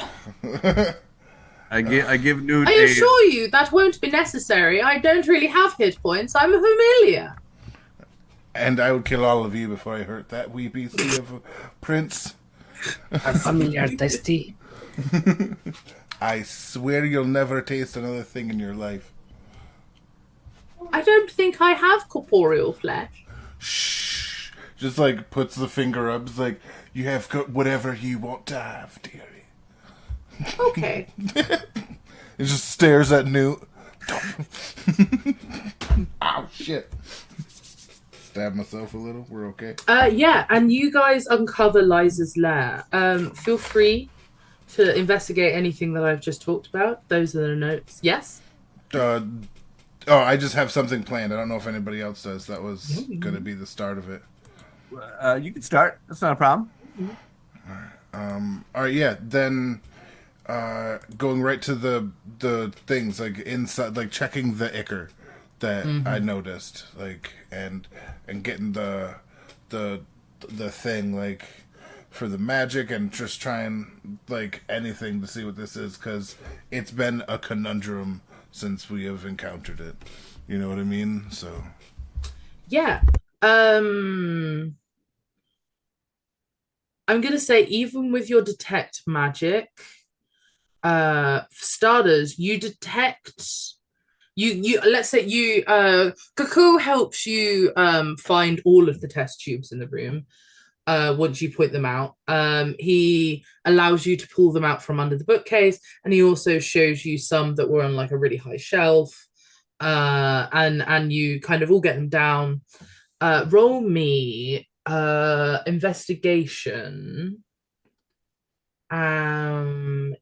I give Newt I a. assure you that won't be necessary. I don't really have hit points. I'm a familiar. And I would kill all of you before I hurt that wee beastie of a prince. A familiar tasty. I swear you'll never taste another thing in your life. I don't think I have corporeal flesh. Shh. Just like puts the finger up. It's like, you have got whatever you want to have, dearie. Okay. It just stares at Newt. Ow, shit. Stab myself a little. We're okay. Yeah, and you guys uncover Liza's lair. Feel free to investigate anything that I've just talked about. Those are the notes. Yes? I just have something planned. I don't know if anybody else does. That was going to be the start of it. You can start. That's not a problem. All right, yeah. Then going right to the things like inside, like checking the ichor that I noticed, like and getting the thing like for the magic and just trying like anything to see what this is because it's been a conundrum since we have encountered it. You know what I mean? So Yeah. I'm gonna say even with your detect magic, for starters, you detect you let's say you Cuckoo helps you find all of the test tubes in the room once you point them out. He allows you to pull them out from under the bookcase, and he also shows you some that were on like a really high shelf. And you kind of all get them down. Roll me investigation.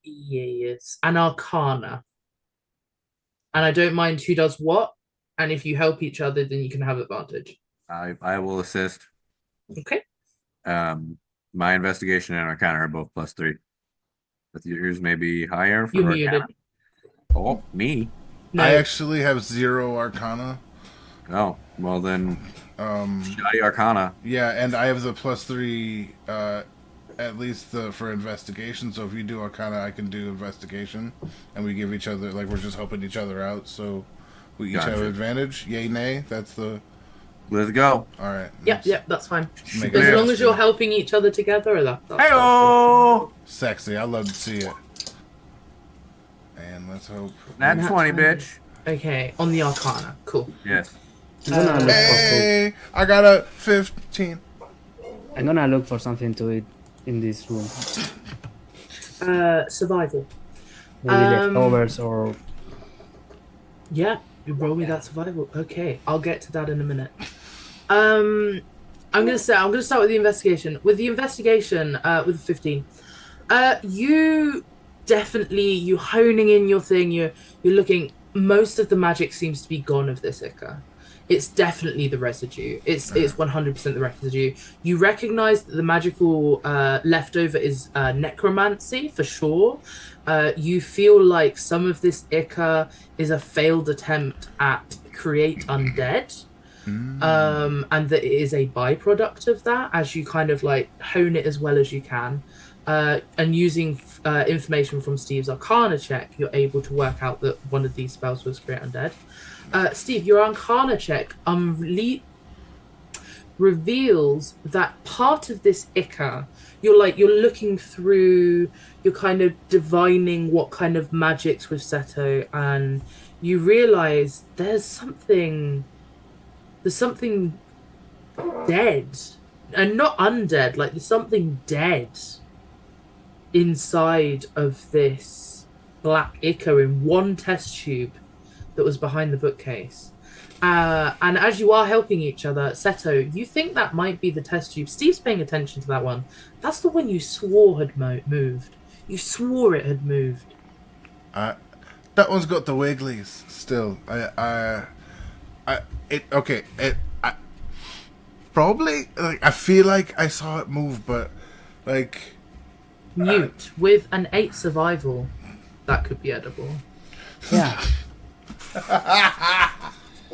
Yes, an arcana. And I don't mind who does what. And if you help each other, then you can have advantage. I will assist. Okay. My investigation and Arcana are both +3. But yours may be higher for You Arcana. muted. Oh, me? No. I actually have 0 Arcana. Oh, well then, Um, shoddy Arcana. yeah, and I have the +3, at least for investigation. So if you do Arcana, I can do investigation, and we give each other we're just helping each other out. So we each have Gotcha. advantage. Yay, nay. That's the Let's go. all right. Yep, that's fine. Make As it long as you're interesting. helping each other together, that's Heyo! Sexy. I love to see it. And let's hope. Nat 20, bitch. okay. On the Arcana, cool. Yes. I'm gonna look for Hey, I got a 15. I'm gonna look for something to eat in this room. Survival. Maybe leftovers or Yeah, you roll me that survival. Okay, I'll get to that in a minute. I'm gonna start with the investigation. With the investigation, with the 15, you honing in your thing. You're looking. Most of the magic seems to be gone of this Ica. It's definitely the residue. It's 100% the residue. You recognize that the magical leftover is necromancy for sure. You feel like some of this Ica is a failed attempt at create undead. And that it is a byproduct of that as you kind of like hone it as well as you can. And using information from Steve's Arcana check, you're able to work out that one of these spells was create undead. Steve, your Arcana check reveals that part of this Ica, you're looking through, you're kind of divining what kind of magics with Seto, and you realize there's something dead, and not undead, like there's something dead inside of this black Ica in one test tube that was behind the bookcase. And as you are helping each other, Seto, you think that might be the test tube. Steve's paying attention to that one. That's the one you swore had moved. You swore it had moved. That one's got the wigglies still. Probably like I feel like I saw it move, but like Newt with an 8 survival, that could be edible. yeah.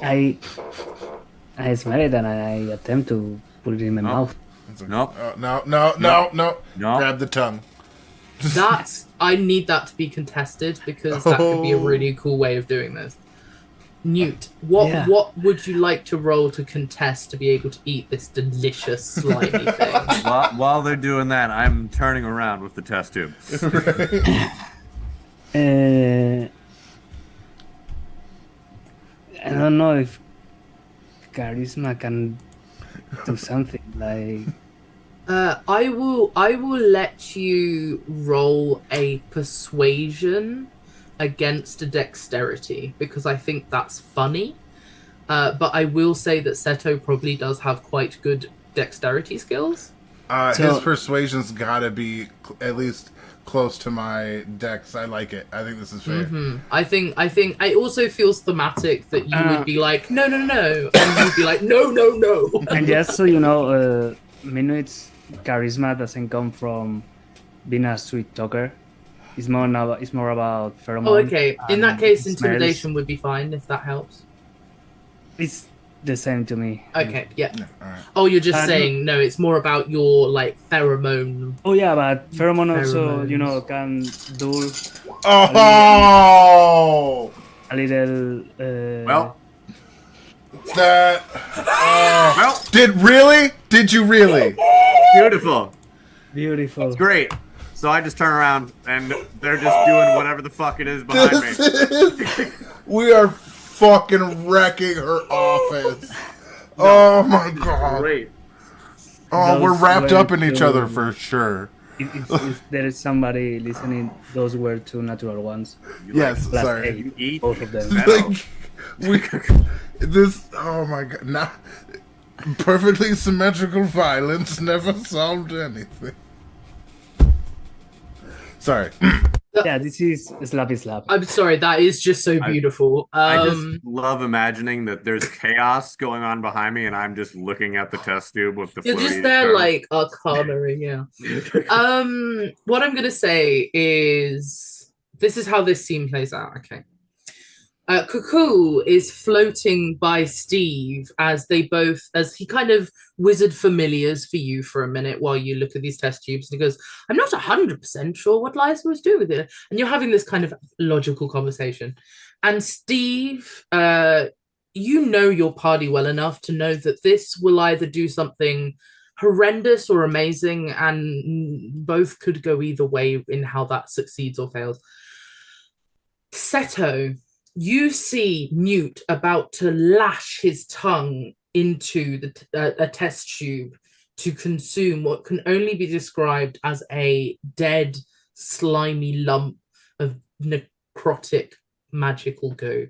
I smell it and I attempt to put it in my mouth. Nope. No. Grab the tongue. I need that to be contested because that could be a really cool way of doing this. Newt, what would you like to roll to contest to be able to eat this delicious slimy thing? While they're doing that, I'm turning around with the test tube. I don't know if charisma can do something like. I will let you roll a persuasion against a dexterity because I think that's funny. But I will say that Seto probably does have quite good dexterity skills. His persuasion's gotta be at least close to my dex. I like it. I think this is fair. Mm-hmm. I think it also feels thematic that you would be like, no, and you'd be like, no. And just so you know, Minute's charisma doesn't come from being a sweet talker. It's more about pheromone. Oh, okay. In that case, smells. intimidation would be fine if that helps. It's the same to me. Okay, yeah. All right. Oh, you're just saying no. It's more about your like pheromone. Oh yeah, but pheromone also, Pheromones. can do Oh, a little. Well, that. well, Did you really? beautiful. Beautiful. Great. So I just turn around and they're just doing whatever the fuck it is behind This me. is. We are fucking wrecking her office. Oh my god. Great. Oh, we're Those wrapped were up in each other two- for sure. If there is somebody listening, those were two natural ones. Yes, Plus sorry. 8, Eat both of them. metal. Oh my god, not perfectly symmetrical violence never solved anything. Sorry. Yeah, this is Slappy Slap. I'm sorry, that is just so beautiful. I just love imagining that there's chaos going on behind me, and I'm just looking at the test tube with the you're floaty just there tongue. like arcana-ing, yeah. What I'm gonna say is this is how this scene plays out, okay. Cuckoo is floating by Steve as he kind of wizard familiars for you for a minute while you look at these test tubes. And he goes, I'm not 100% sure what Liza was doing with it. And you're having this kind of logical conversation. And Steve, you know your party well enough to know that this will either do something horrendous or amazing, and both could go either way in how that succeeds or fails. Seto, you see Newt about to lash his tongue into a test tube to consume what can only be described as a dead, slimy lump of necrotic magical goo.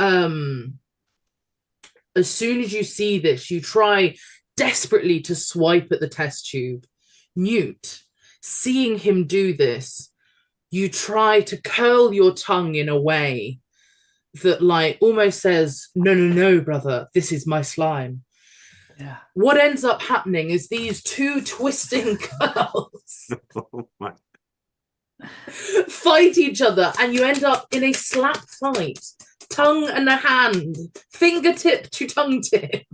As soon as you see this, you try desperately to swipe at the test tube. Newt, seeing him do this, you try to curl your tongue in a way that like almost says, no, brother, this is my slime. Yeah. What ends up happening is these two twisting curls Oh my. fight each other, and you end up in a slap fight. Tongue and a hand, fingertip to tongue tip.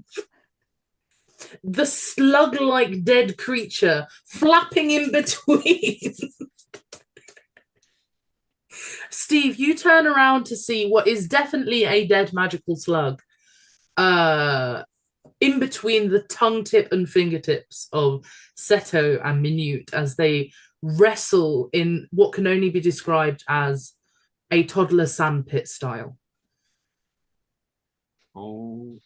The slug-like dead creature flapping in between. Steve, you turn around to see what is definitely a dead magical slug in between the tongue tip and fingertips of Seto and Minute as they wrestle in what can only be described as a toddler sandpit style. Oh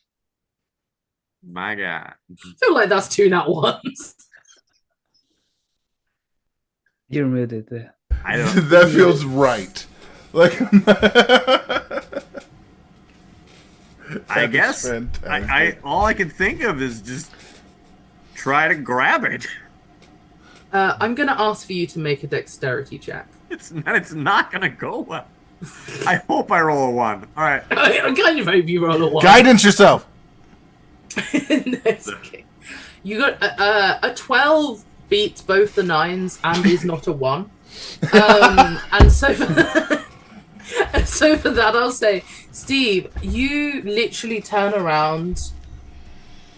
my God. I feel like that's 2 nat ones. You're muted there. I don't. That feels right. Like, I guess fantastic. I all I can think of is just try to grab it. I'm going to ask for you to make a dexterity check. It's not gonna go well. I hope I roll a 1. All right. I kind of hope you roll a 1. Guidance yourself. No, it's okay. You got a 12 beats both the 9s and is not a 1. And so for that, I'll say, Steve, you literally turn around,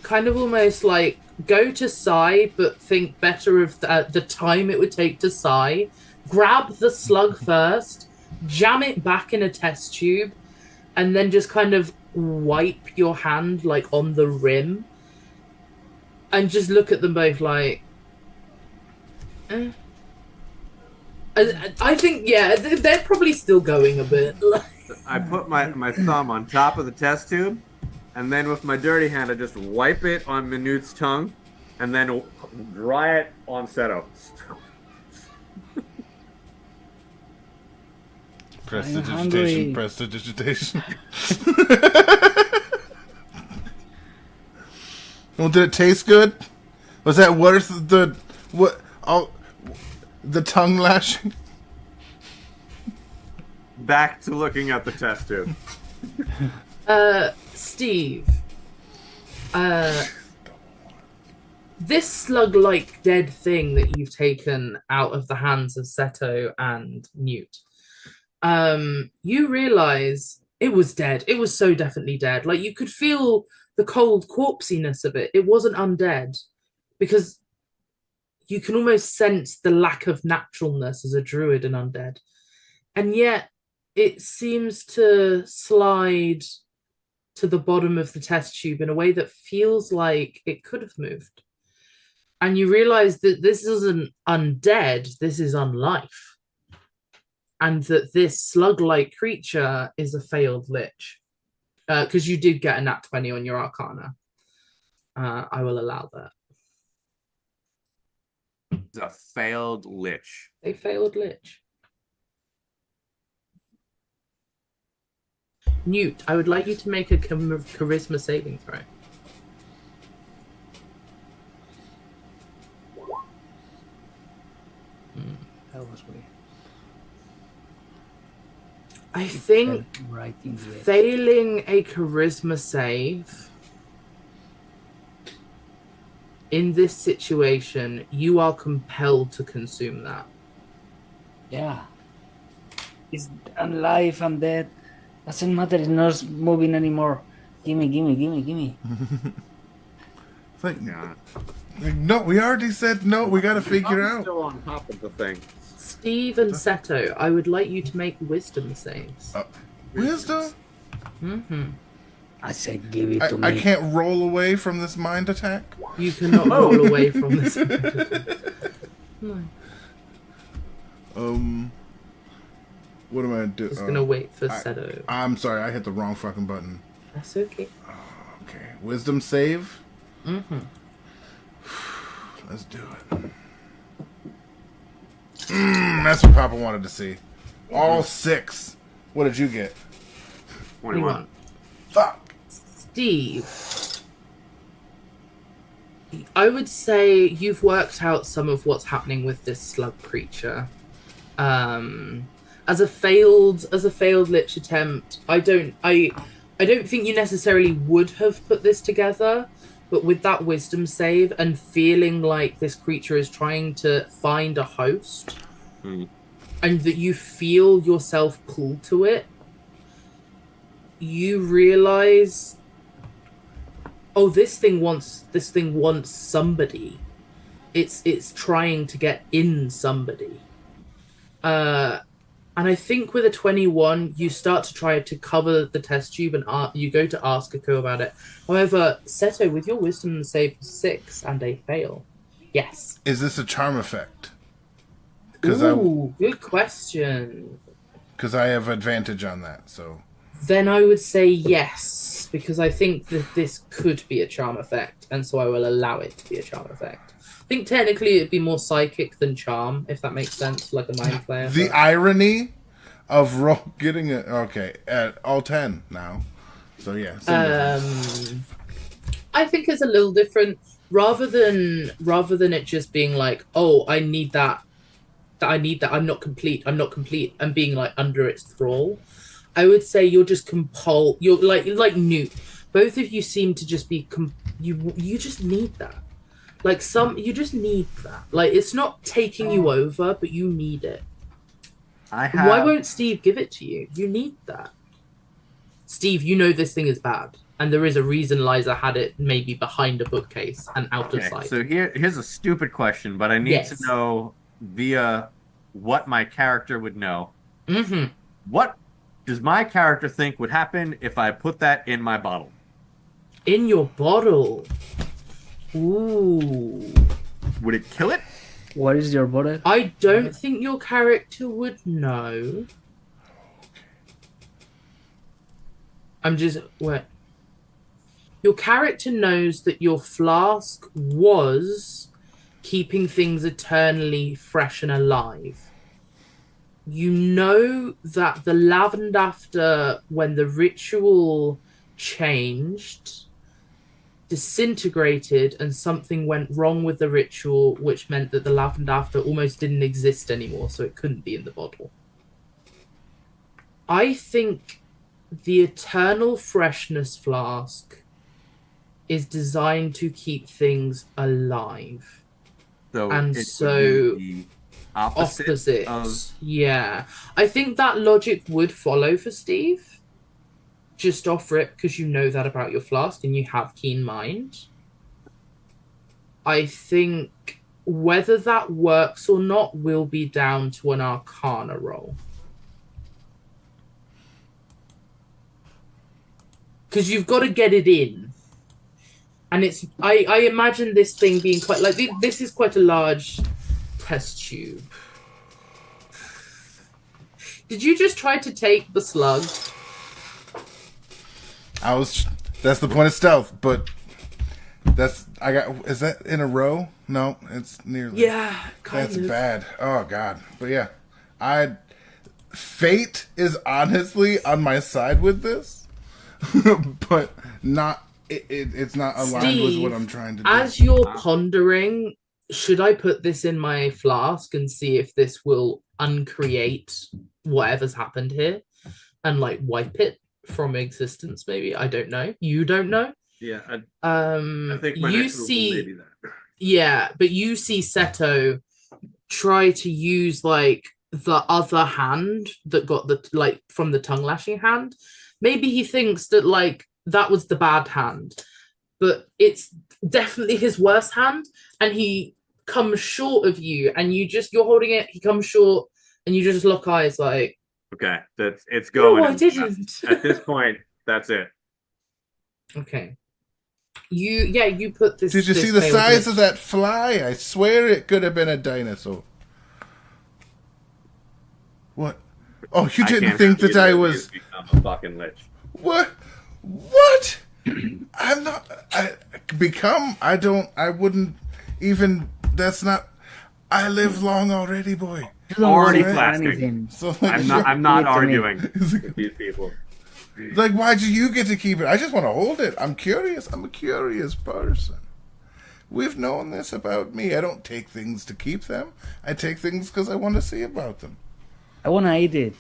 kind of almost like go to sigh, but think better of the time it would take to sigh. Grab the slug first, jam it back in a test tube, and then just kind of wipe your hand like on the rim, and just look at them both like. I think, yeah, they're probably still going a bit. I put my thumb on top of the test tube, and then with my dirty hand, I just wipe it on Minute's tongue, and then dry it on Seto. Prestidigitation, prestidigitation. Well, did it taste good? Was that worth the tongue lashing? Back to looking at the test tube. Steve, this slug-like dead thing that you've taken out of the hands of Seto and Newt, you realize it was dead. It was so definitely dead. Like, you could feel the cold corpsiness of it. It wasn't undead, because you can almost sense the lack of naturalness as a druid and undead. And yet it seems to slide to the bottom of the test tube in a way that feels like it could have moved. And you realize that this isn't undead, this is unlife. And that this slug-like creature is a failed lich. Because you did get a nat 20 on your Arcana. I will allow that. It's a failed lich. A failed lich. Newt, I would like you to make a charisma saving throw. That was weird. I think writing it. failing a charisma save in this situation, you are compelled to consume that. Yeah. It's alive and dead. Doesn't matter, it's not moving anymore. Gimme. It's like, Yeah. no, we already said no. We got to figure I'm out. still on top of the thing. Steve and Seto, I would like you to make wisdom saves. Wisdom? I said give it to me. I can't roll away from this mind attack. You cannot roll away from this. No. What am I do? Just gonna wait for Seto. I'm sorry, I hit the wrong fucking button. That's okay. Okay, wisdom save. Let's do it. That's what Papa wanted to see. All 6. What did you get? 21. Fuck. Steve, I would say you've worked out some of what's happening with this slug creature. As a failed lich attempt, I don't think you necessarily would have put this together, but with that wisdom save and feeling like this creature is trying to find a host, and that you feel yourself pulled to it, you realize, oh, this thing wants somebody. It's trying to get in somebody. And I think with a 21, you start to try to cover the test tube and you go to ask Akko about it. However, Seto, with your wisdom save 6 and a fail, yes. Is this a charm effect? Ooh, good question. Because I have advantage on that, so... Then I would say yes, because I think that this could be a charm effect, and so I will allow it to be a charm effect. I think technically it'd be more psychic than charm, if that makes sense, like a mind flayer. The irony of getting it... Okay, at all 10 now. So yeah. I think it's a little different. Rather than it just being like, oh, I need that, I'm not complete, and being like under its thrall, I would say you're just you're like Newt. Both of you seem to just be you just need that. Like you just need that. Like it's not taking you over, but you need it. Why won't Steve give it to you? You need that. Steve, you know this thing is bad. And there is a reason Liza had it maybe behind a bookcase and out of sight. So here's a stupid question, but I need to know via what my character would know. What does my character think would happen if I put that in my bottle? In your bottle? Ooh. Would it kill it? What is your bottle? I don't think your character would know. Your character knows that your flask was keeping things eternally fresh and alive. You know that the Lavendafter, when the ritual changed, disintegrated, and something went wrong with the ritual, which meant that the Lavendafter almost didn't exist anymore, so it couldn't be in the bottle. I think the Eternal Freshness flask is designed to keep things alive. So and it so would be the opposite of... Yeah. I think that logic would follow for Steve. Just off rip, because you know that about your flask and you have keen mind. I think whether that works or not will be down to an Arcana roll. Because you've got to get it in. And it's I imagine this thing being quite like this is quite a large test tube. Did you just try to take the slug? That's the point of stealth, but is that in a row? No, it's nearly. Yeah, kind of. That's bad. Oh god. But yeah. Fate is honestly on my side with this. But not it's not aligned with what I'm trying to do. As you're pondering, should I put this in my flask and see if this will uncreate whatever's happened here? and like wipe it from existence. Maybe I don't know. You don't know. Yeah, I think my You next move will see, maybe that. yeah, but you see Seto try to use like the other hand that got the like from the tongue lashing hand. Maybe he thinks that like that was the bad hand, but it's definitely his worst hand, and he comes short of you, and you're holding it. He comes short, and you just lock eyes like, Okay, it's no, going. I didn't. At this point, that's it. Okay. You put this. Did you this see the veil size glitch. of that fly? I swear it could have been a dinosaur. What? Oh, you didn't think that I was... become a fucking lich. What? What? I'm not... I wouldn't even... That's not... I live long already, boy. You don't Already want flasking. anything. So, like, I'm not Give it to me. arguing with these people. like, why do you get to keep it? I just want to hold it. I'm curious. I'm a curious person. We've known this about me. I don't take things to keep them. I take things because I want to see about them. I want to eat it.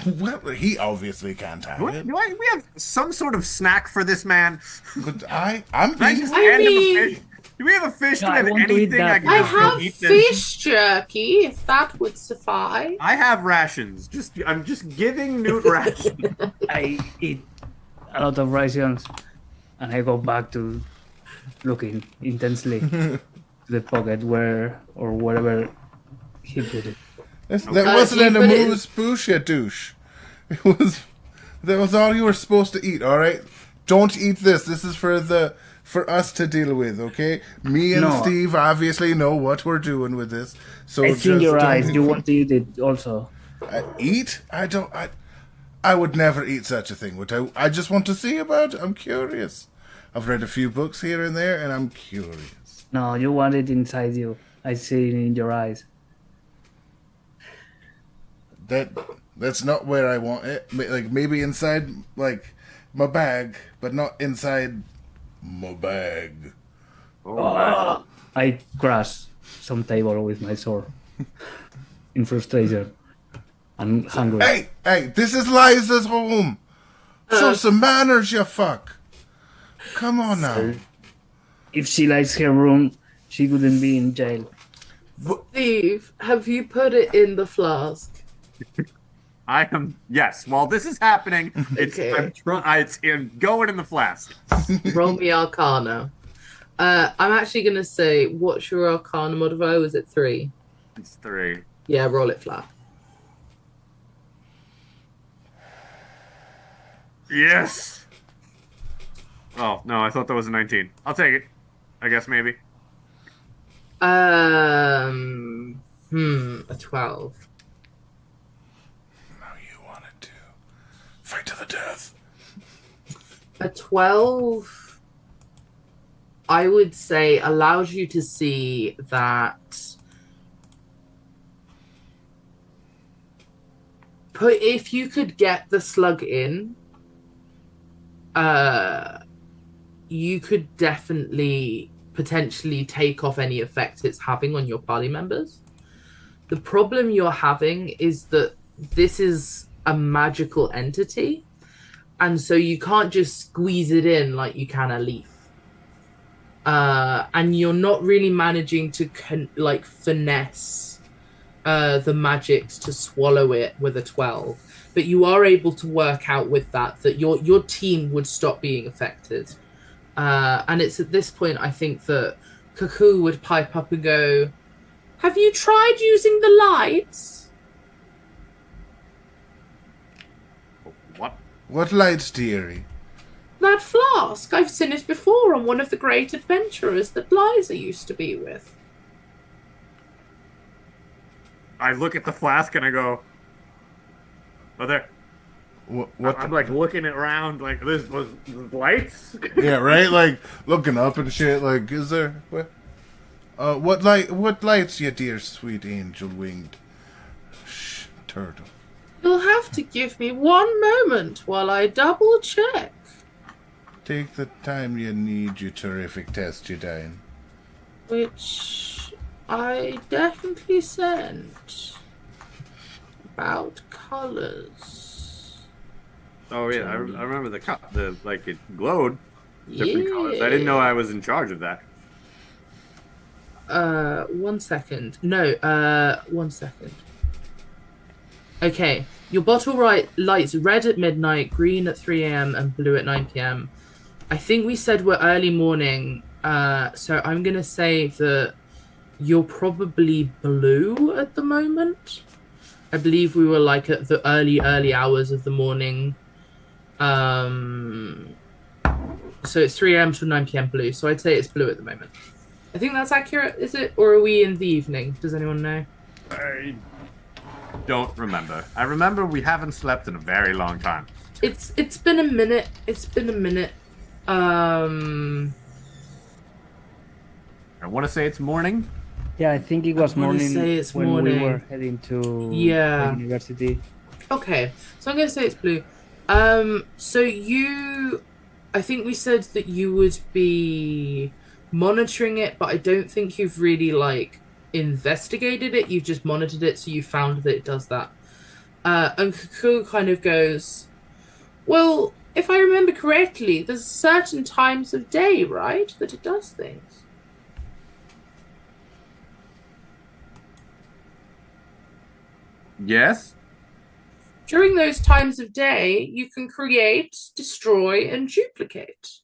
Well, he obviously can't have it. Do we have some sort of snack for this man? But I'm Can I being... just I hand him mean- a fish? Do we have a fish? Do No, we I have want to eat anything I that. can I just go have eat this? fish jerky, if that would suffice. I have rations. I'm just giving Newt rations. I eat a lot of rations, and I go back to looking intensely to the pocket wherever he put it. That wasn't you an put it in- amuse bouche, you douche. That was all you were supposed to eat, alright? Don't eat this. This is for us to deal with, okay? Me and No. Steve obviously know what we're doing with this. So I see in your don't eyes. eat You it. want to eat it also. Eat? I would never eat such a thing. Would I? I just want to see about it. I'm curious. I've read a few books here and there, and I'm curious. No, you want it inside you. I see it in your eyes. That's not where I want it. Like maybe inside like my bag, but not inside my bag. I crash some table with my sword in frustration. I'm hungry. Hey, this is Liza's home. Show some manners, you fuck. Come on now. If she likes her room, she couldn't be in jail. Steve, have you put it in the flask? I am yes. While this is happening, it's Okay. it's going in the flask. Roll me Arcana. I'm actually gonna say, what's your Arcana modifier? Was it 3? It's 3. Yeah, roll it flat. Yes. Oh no, I thought that was a 19. I'll take it. I guess maybe. A 12. Now you wanted to fight to the death. A 12, I would say, allows you to see that if you could get the slug in, you could definitely potentially take off any effect it's having on your party members. The problem you're having is that this is a magical entity, and so you can't just squeeze it in like you can a leaf. And you're not really managing to finesse the magics to swallow it with a 12. But you are able to work out with that your team would stop being affected. And it's at this point, I think, that Cuckoo would pipe up and go, "Have you tried using the lights?" What? What lights, dearie? That flask. I've seen it before on one of the great adventurers that Liza used to be with. I look at the flask and I go, "Oh, there." What? I'm like looking around, like this was lights. Yeah, right. Like looking up and shit. Like, is there what light? What lights, you dear sweet angel winged turtle? You'll have to give me one moment while I double check. Take the time you need, you terrific test, you dying. Which I definitely sent. About colours. Oh yeah, I remember the cup. The like it glowed different colors. I didn't know I was in charge of that. 1 second. No, 1 second. Okay, your bottle lights red at midnight, green at 3 a.m., and blue at 9 p.m. I think we said we're early morning, so I'm gonna say that you're probably blue at the moment. I believe we were like at the early hours of the morning. So it's 3 a.m. to 9 p.m. blue. So I'd say it's blue at the moment. I think that's accurate, is it? Or are we in the evening? Does anyone know? I don't remember. I remember we haven't slept in a very long time. It's been a minute. It's been a minute. I want to say it's morning. Yeah, I think it was I wanna morning say it's when morning. we were heading to Yeah. the university. Okay, so I'm gonna say it's blue. So I think we said that you would be monitoring it, but I don't think you've really like investigated it. You've just monitored it, so you found that it does that. And Cuckoo kind of goes, well, if I remember correctly, there's certain times of day, right, that it does things. Yes. During those times of day, you can create, destroy, and duplicate.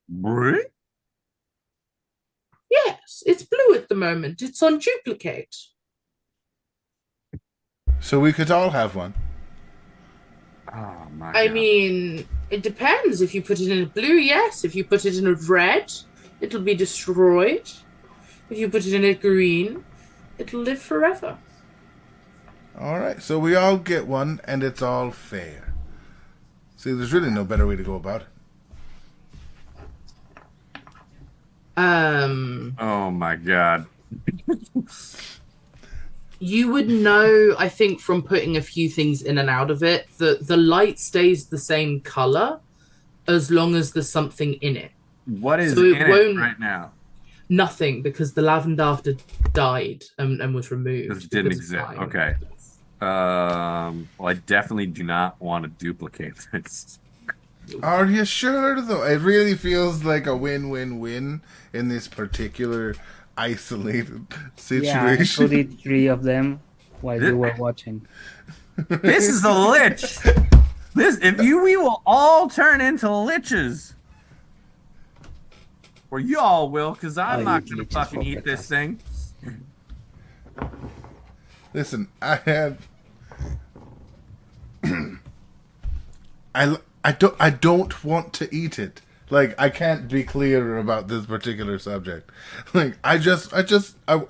Really? Yes, it's blue at the moment. It's on duplicate. So we could all have one. Oh my I God. mean, it depends. If you put it in a blue, yes. If you put it in a red, it'll be destroyed. If you put it in a green, it'll live forever. All right, so we all get one, and it's all fair. See, there's really no better way to go about it. Oh my God. You would know, I think, from putting a few things in and out of it, that the light stays the same color as long as there's something in it. What is So it in won't- it right now? Nothing, because the lavender after died and was removed. Because it didn't because of exist. time. Okay. Well, I definitely do not want to duplicate this. Are you sure, though? It really feels like a win-win-win in this particular isolated Yeah, I situation. put it 3 of them while you were watching. This is a lich. We will all turn into liches. Or you all will, because I'm Oh, not you gonna liches fucking for eat this fuck's thing. Listen, I had... I don't want to eat it. Like, I can't be clearer about this particular subject. Like, I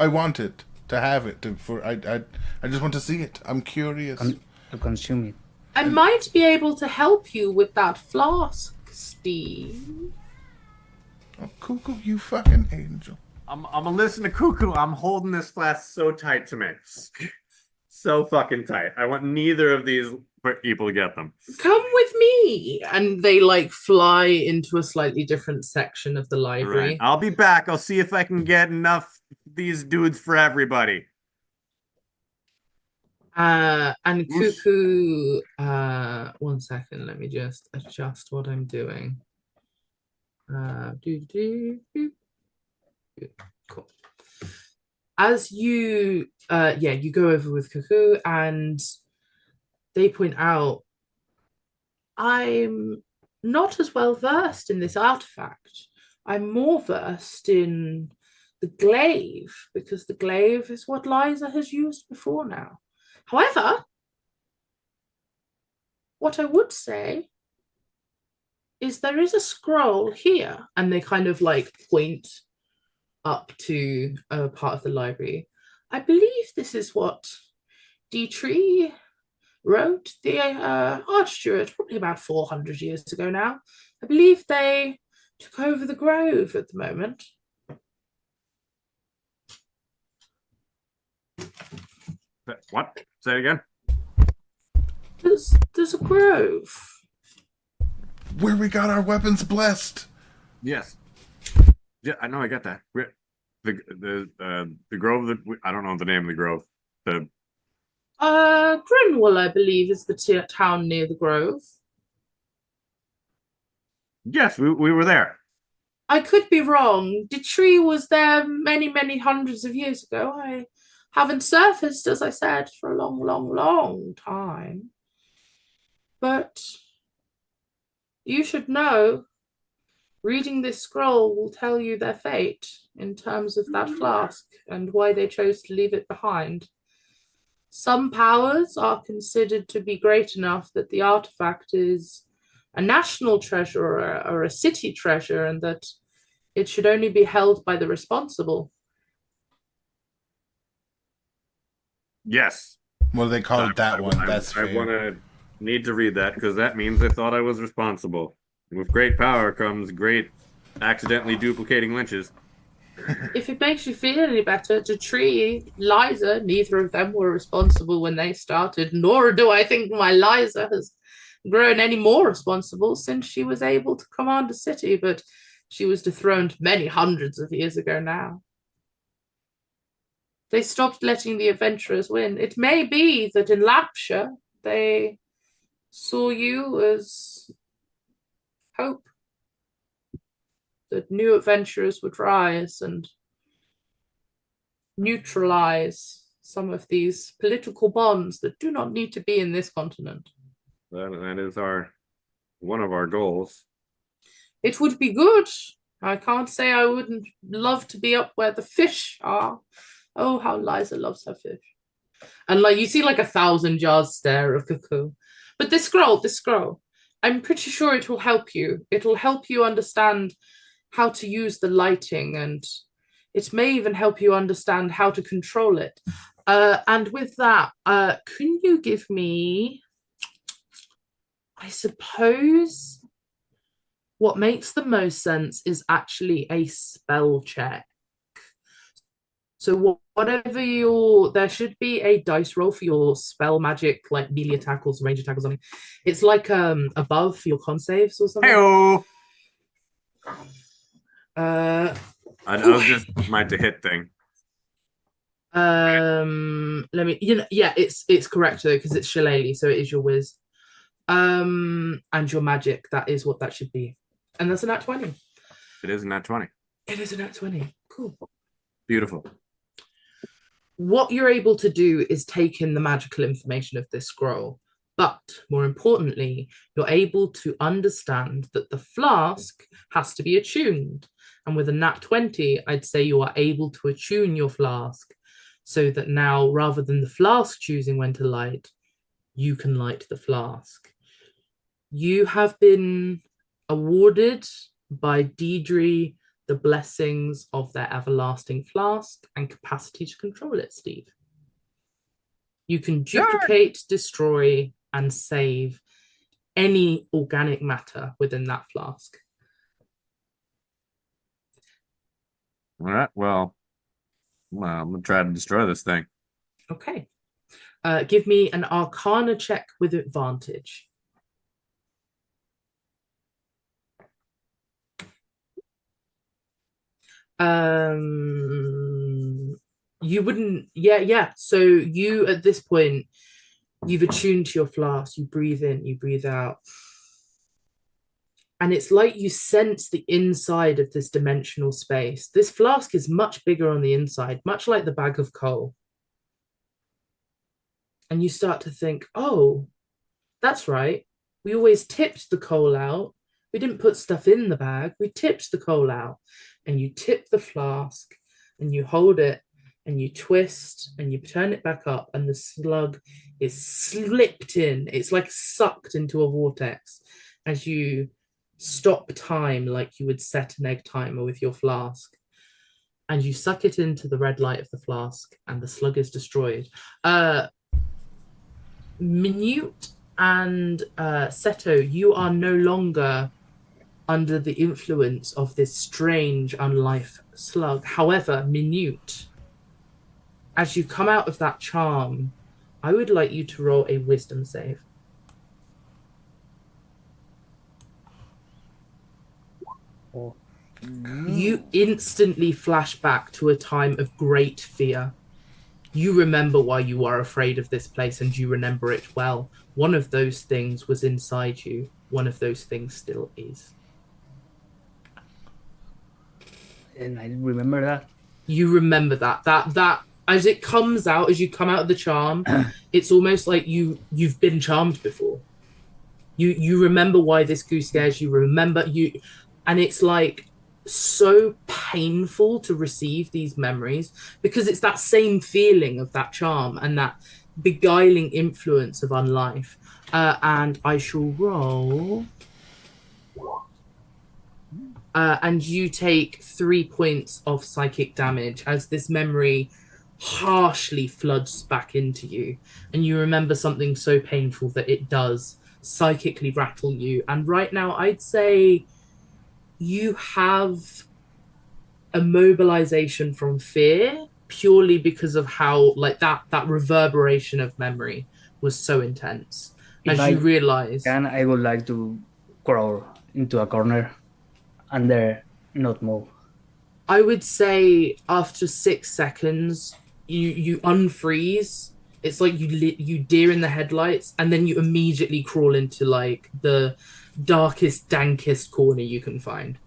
want it to have it. I just want to see it. I'm curious. To consume it. I might be able to help you with that flask, Steve. Oh, Cuckoo, you fucking angel. I'm gonna listen to Cuckoo. I'm holding this flask so tight to me. So fucking tight. I want neither of these people to get them. Come with me. And they like fly into a slightly different section of the library. Right. I'll be back. I'll see if I can get enough of these dudes for everybody. And Whoosh. Cuckoo, 1 second, let me just adjust what I'm doing. Cool. As you, you go over with Cuckoo, and they point out, I'm not as well versed in this artifact. I'm more versed in the glaive, because the glaive is what Liza has used before now. However, what I would say is there is a scroll here, and they kind of like point up to a part of the library. I believe this is what Dietrich wrote, the Archsteward, probably about 400 years ago now. I believe they took over the grove at the moment. What? Say it again. There's a grove. Where we got our weapons blessed. Yes. Yeah, I know. I got that. The grove. I don't know the name of the grove. Grinwell, I believe, is the town near the Grove. Yes, we were there. I could be wrong. Tree was there many, many hundreds of years ago. I haven't surfaced, as I said, for a long, long, long time. But you should know, reading this scroll will tell you their fate in terms of that flask and why they chose to leave it behind. Some powers are considered to be great enough that the artifact is a national treasure or a city treasure, and that it should only be held by the responsible. Yes. Well, they called that one. That's fair. I want to need to read that because that means they thought I was responsible. With great power comes great accidentally duplicating lynches. If it makes you feel any better, Tree, Liza, neither of them were responsible when they started, nor do I think my Liza has grown any more responsible since she was able to command a city, but she was dethroned many hundreds of years ago now. They stopped letting the adventurers win. It may be that in Lapshire they saw you as hope, that new adventurers would rise and neutralize some of these political bonds that do not need to be in this continent. That is one of our goals. It would be good. I can't say I wouldn't love to be up where the fish are. Oh, how Liza loves her fish. And like you see like 1,000 jars there of cuckoo. But this scroll, I'm pretty sure it will help you. It'll help you understand how to use the lighting, and it may even help you understand how to control it. And with that, can you give me, I suppose, what makes the most sense is actually a spell check. So whatever there should be a dice roll for your spell magic, like melee tackles, range attack or something. It's like above for your con saves or something. Hey-o! I was just my to hit thing. Let me, it's correct though, because it's Shillelagh, so it is your whiz. And your magic, that is what that should be. And that's a nat 20. It is a nat 20. It is a nat 20. Cool. Beautiful. What you're able to do is take in the magical information of this scroll, but more importantly, you're able to understand that the flask has to be attuned. And with a nat 20, I'd say you are able to attune your flask so that now, rather than the flask choosing when to light, you can light the flask. You have been awarded by Deidre the blessings of their everlasting flask and capacity to control it, Steve. You can duplicate, destroy, and save any organic matter within that flask. All right, well, I'm going to try to destroy this thing. Okay. Give me an Arcana check with advantage. You wouldn't, so you at this point, you've attuned to your flask. You breathe in, you breathe out, and it's like you sense the inside of this dimensional space. This flask is much bigger on the inside, much like the bag of coal. And you start to think, oh, that's right, we always tipped the coal out. We didn't put stuff in the bag, we tipped the coal out. And you tip the flask and you hold it and you twist and you turn it back up, and the slug is slipped in. It's like sucked into a vortex as you stop time, like you would set an egg timer with your flask. And you suck it into the red light of the flask, and the slug is destroyed. Minute and Seto, you are no longer under the influence of this strange unlife slug. However, Minute, as you come out of that charm, I would like you to roll a wisdom save. Oh. You instantly flash back to a time of great fear. You remember why you are afraid of this place, and you remember it well. One of those things was inside you. One of those things still is. And I remember that. You remember that as it comes out, as you come out of the charm, it's almost like you've been charmed before. You remember why this goose scares you. Remember you, and it's like so painful to receive these memories because it's that same feeling of that charm and that beguiling influence of unlife. And I shall roll. And you take 3 points of psychic damage as this memory harshly floods back into you. And you remember something so painful that it does psychically rattle you. And right now, I'd say you have a mobilization from fear purely because of how, like, that reverberation of memory was so intense. As you realize. And I would like to crawl into a corner and there not move. I would say after 6 seconds, you unfreeze. It's like you deer in the headlights, and then you immediately crawl into like the darkest, dankest corner you can find.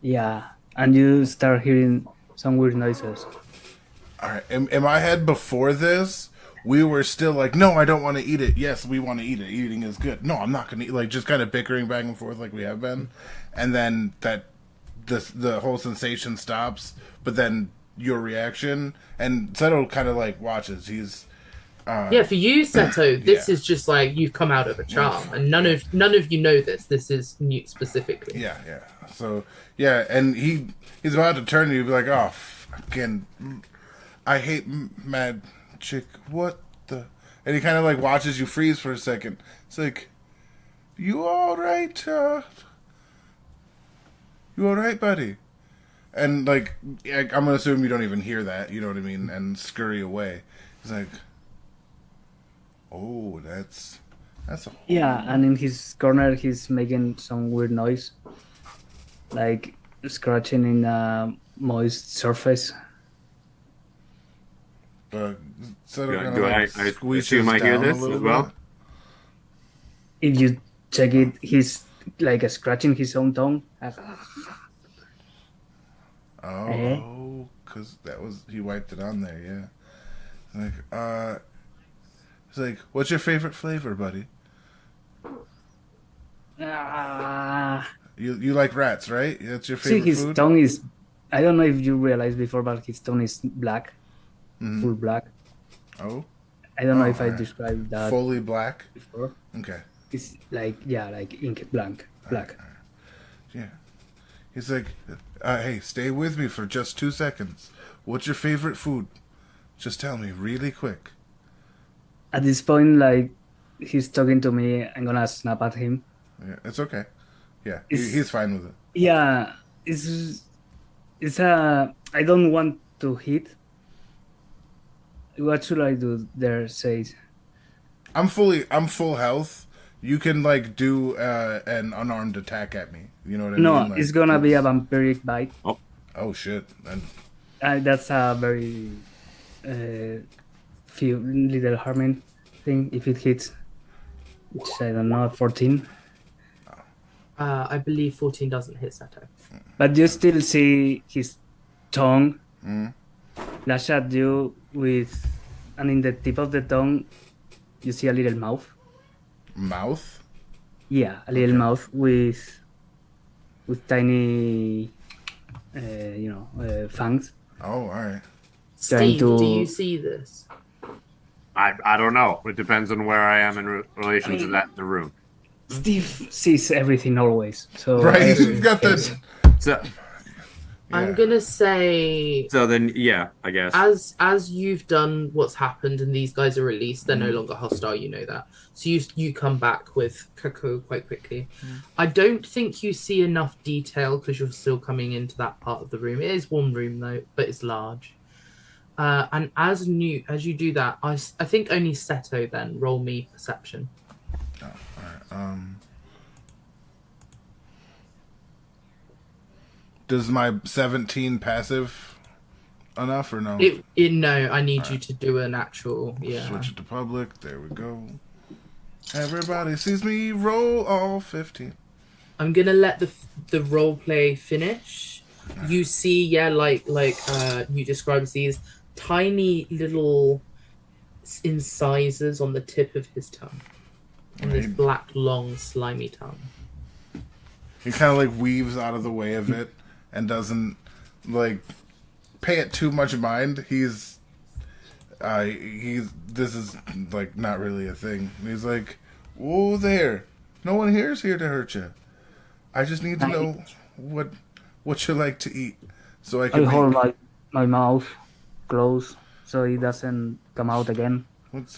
Yeah, and you start hearing some weird noises. All right. In my head before this, we were still like, no, I don't want to eat it. Yes, we want to eat it. Eating is good. No, I'm not going to eat. Like, just kind of bickering back and forth like we have been. And then the whole sensation stops, but then your reaction, and Seto kind of like watches. He's yeah, for you, Seto, this is just like you've come out of a charm, and none of you know this. This is Newt specifically. Yeah. So yeah, and he's about to turn to you, and be like, oh, fucking, I hate magic. What the? And he kind of like watches you freeze for a second. It's like, you all right? You all right, buddy? And like, I'm gonna assume you don't even hear that. You know what I mean? And scurry away. He's like, oh, that's a whole... Yeah, and in his corner, he's making some weird noise, like scratching in a moist surface. So do I assume I hear this as well? If you check it, he's like scratching his own tongue. Oh, because he wiped it on there, yeah. It's like, what's your favorite flavor, buddy? You like rats, right? That's your favorite his food? tongue is, I don't know if you realized before, but his tongue is black, full black. Oh? I don't know if I described that fully black? before. Okay. It's like, yeah, like ink black. Yeah. He's like, hey, stay with me for just 2 seconds. What's your favorite food? Just tell me really quick. At this point, like, he's talking to me, I'm gonna snap at him. Yeah, it's okay. Yeah, he's fine with it. Yeah, it's I don't want to hit. What should I do there, Sage? I'm full health. You can like do an unarmed attack at me. You know what I mean? No, Like, it's gonna be a vampiric bite. Oh shit! And That's a very few little harming thing if it hits, which I don't know, 14. I believe 14 doesn't hit Seto. But you still see his tongue lash at you with, and in the tip of the tongue, you see a little mouth. Mouth? Yeah, a little mouth with tiny, fangs. Oh, all right. Steve, do you see this? I don't know. It depends on where I am in relation to that in the room. Steve sees everything always. So Right, you've got the... So, I'm gonna say. So then, yeah, I guess. As you've done what's happened and these guys are released, they're no longer hostile. You know that. So you come back with Kako quite quickly. I don't think you see enough detail because you're still coming into that part of the room. It is one room though, but it's large. And as you do that, I think only Seto then roll me perception. Oh, all right. Does my 17 passive enough or no? No, I need you to do an actual, yeah. Switch it to public. There we go. Everybody sees me roll all 15. I'm gonna let the role play finish. You see, yeah, like you described these tiny little incisors on the tip of his tongue, and this black, long, slimy tongue. He kind of like weaves out of the way of it and doesn't like pay it too much mind. He's this is like not really a thing. He's like, whoa there, no one here's here to hurt you. I just need to know what you like to eat, so I can hold my mouth closed so it doesn't come out again. What's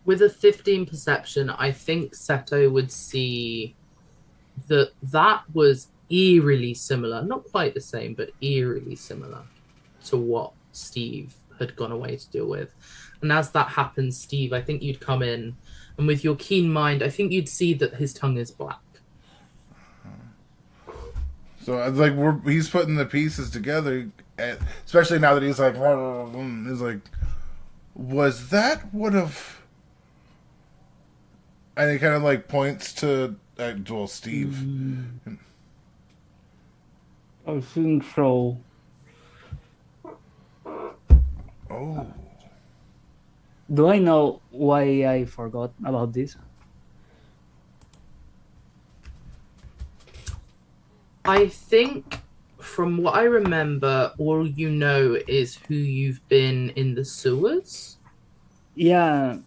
With a 15 perception, I think Seto would see that was eerily similar, not quite the same, but eerily similar to what Steve had gone away to deal with. And as that happens, Steve, I think you'd come in, and with your keen mind, I think you'd see that his tongue is black. So like he's putting the pieces together, especially now that he's like, was that one of? And he kind of like points to Steve. I think so. Oh. Do I know why I forgot about this? I think from what I remember, all you know is who you've been in the sewers. Yeah.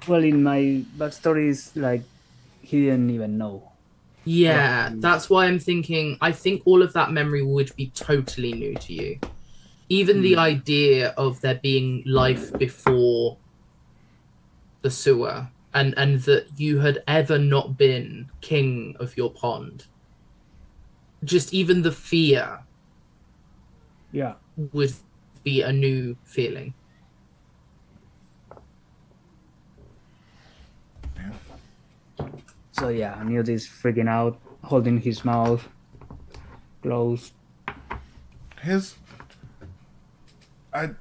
Well, in my backstory is like he didn't even know. Yeah, that's why I'm thinking, I think all of that memory would be totally new to you. Even the idea of there being life before the sewer and that you had ever not been king of your pond. Just even the fear would be a new feeling. So yeah, Newt is freaking out, holding his mouth closed. He kind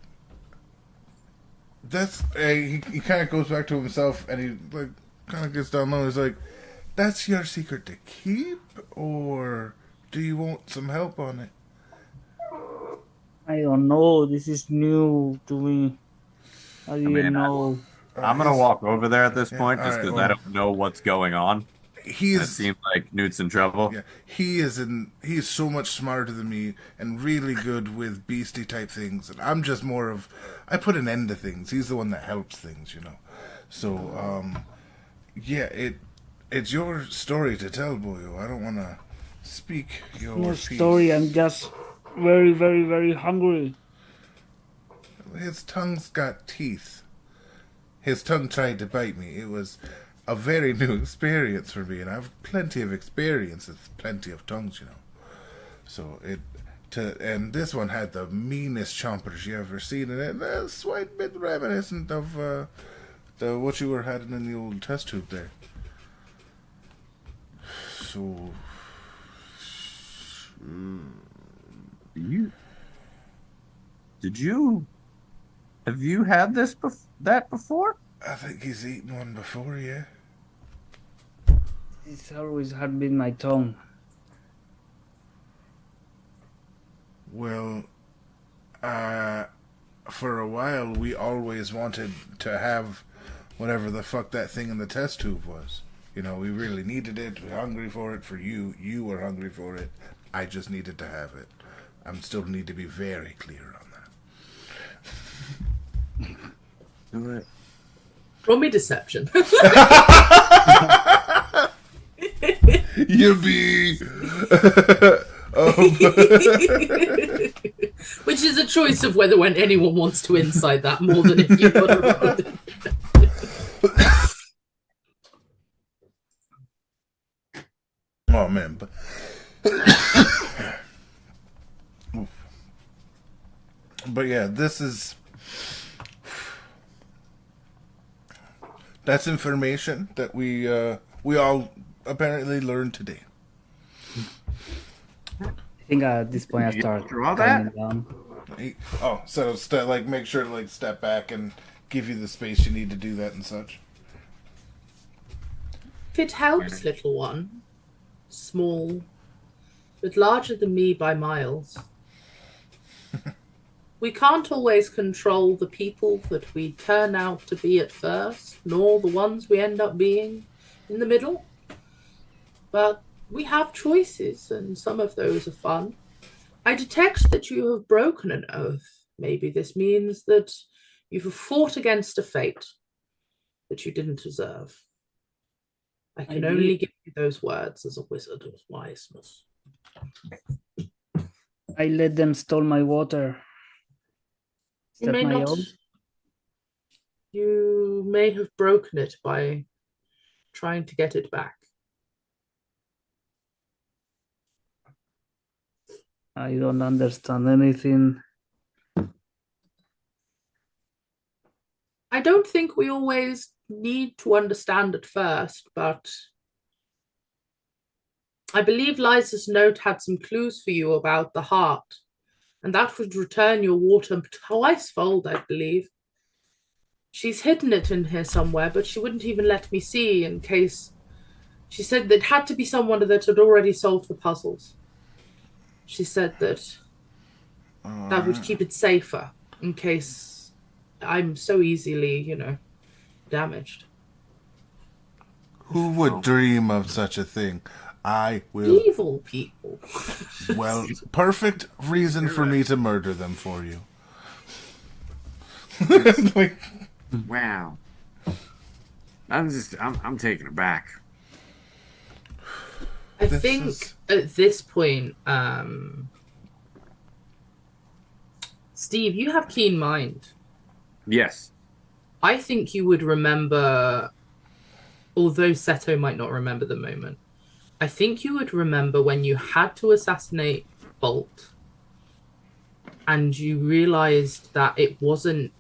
of goes back to himself and he like kind of gets down low. He's like, "That's your secret to keep, or do you want some help on it?" I don't know. This is new to me. I didn't know. I'm gonna walk over there at this point just right, because I don't know what's going on. It seems like Newt's in trouble. Yeah, he is so much smarter than me and really good with beastie type things, and I'm just more of I put an end to things. He's the one that helps things, you know. So, it's your story to tell, Boyo. I don't want to speak your piece. Story. I'm just very, very, very hungry. His tongue's got teeth. His tongue tried to bite me. It was a very new experience for me, and I have plenty of experience with plenty of tongues, you know. So and this one had the meanest chompers you ever seen, and it's slight bit reminiscent of the what you were having in the old test tube there. So, Have you had that before? I think he's eaten one before, yeah. It's always had been my tongue. Well, for a while we always wanted to have whatever the fuck that thing in the test tube was. You know, we really needed it. We were hungry for it. For you, you were hungry for it. I just needed to have it. I still need to be very clear on that. All right. Roll me deception. Yippee! Which is a choice of whether when anyone wants to inside that more than if you put around it. Oh man, but yeah, that's information that we all apparently learned today. think at this point I You start draw calming that? down. So like make sure to like step back and give you the space you need to do that and such. If it helps, little one, small, but larger than me by miles. We can't always control the people that we turn out to be at first, nor the ones we end up being in the middle. But we have choices, and some of those are fun. I detect that you have broken an oath. Maybe this means that you've fought against a fate that you didn't deserve. I can only give you those words as a wizard of wiseness. I let them steal my water. Is You that may my not. own? You may have broken it by trying to get it back. I don't understand anything. I don't think we always need to understand at first, but I believe Liza's note had some clues for you about the heart, and that would return your water twice-fold, I believe. She's hidden it in here somewhere, but she wouldn't even let me see in case. She said that it had to be someone that had already solved the puzzles. She said that that would keep it safer in case I'm so easily, damaged. Who would dream of such a thing? I will. Evil people. Well, perfect reason for me to murder them for you. Like, Wow. I'm taken aback. I think at this point, Steve, you have keen mind. Yes. I think you would remember, although Seto might not remember the moment, I think you would remember when you had to assassinate Bolt and you realized that it wasn't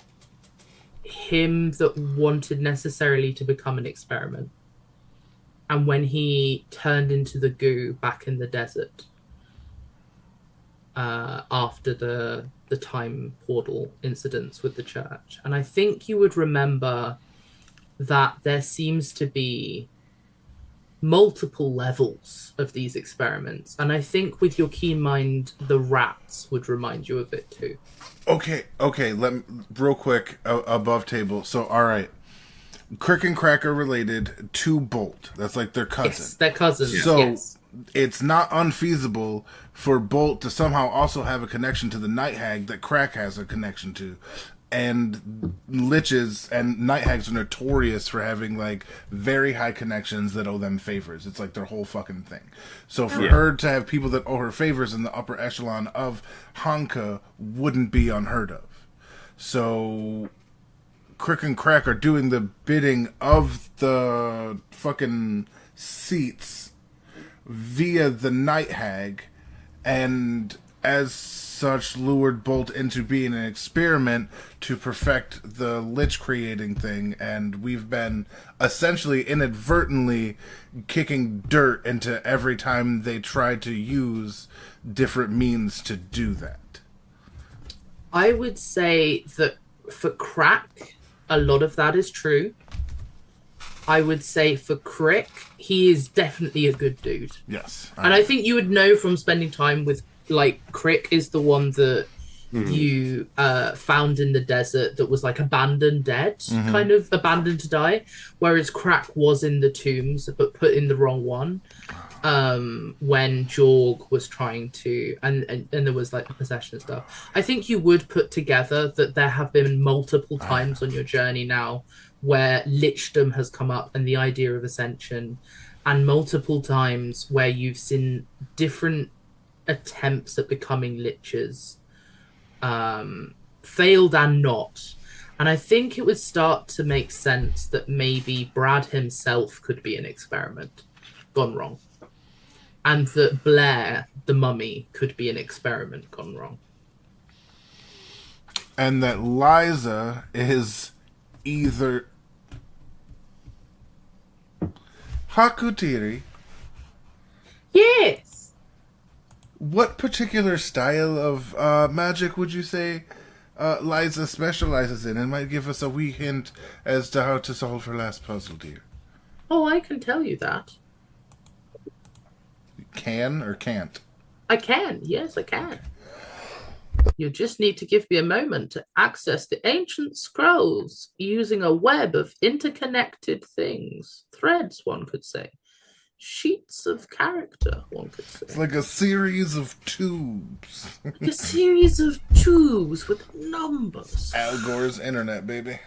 him that wanted necessarily to become an experiment. And when he turned into the goo back in the desert after the time portal incidents with the church. And I think you would remember that there seems to be multiple levels of these experiments. And I think with your keen mind, the rats would remind you of it too. okay. Let me, real quick above table. So, all right, Crick and Crack are related to Bolt. That's like their cousin. Yes, they're cousins. So yes. it's not unfeasible for Bolt to somehow also have a connection to the Night Hag that Crack has a connection to. And liches and night hags are notorious for having like very high connections that owe them favors. It's like their whole fucking thing. So for her to have people that owe her favors in the upper echelon of Honka wouldn't be unheard of. So Crick and Crack are doing the bidding of the fucking seats via the Night Hag, and as such lured Bolt into being an experiment to perfect the lich creating thing, and we've been essentially inadvertently kicking dirt into every time they try to use different means to do that. I would say that for Crack, a lot of that is true. I would say for Crick, he is definitely a good dude. Yes. And I think you would know from spending time with, like, Crick is the one that you found in the desert that was, like, abandoned dead, kind of abandoned to die, whereas Crack was in the tombs, but put in the wrong one when Jorg was trying to, and there was, like, the possession and stuff. I think you would put together that there have been multiple times on your journey now where lichdom has come up and the idea of ascension, and multiple times where you've seen different attempts at becoming liches, failed and not. And I think it would start to make sense that maybe Brad himself could be an experiment gone wrong, and that Blair, the mummy, could be an experiment gone wrong. And that Liza is either Hakutiri. Yes. what particular style of magic would you say Liza specializes in? And might give us a wee hint as to how to solve her last puzzle, dear. Oh, I can tell you that. Can or can't? I can. Yes, I can. You just need to give me a moment to access the ancient scrolls using a web of interconnected things. Threads, one could say. Sheets of character, one could say. It's like a series of tubes. Like a series of tubes with numbers. Al Gore's internet, baby.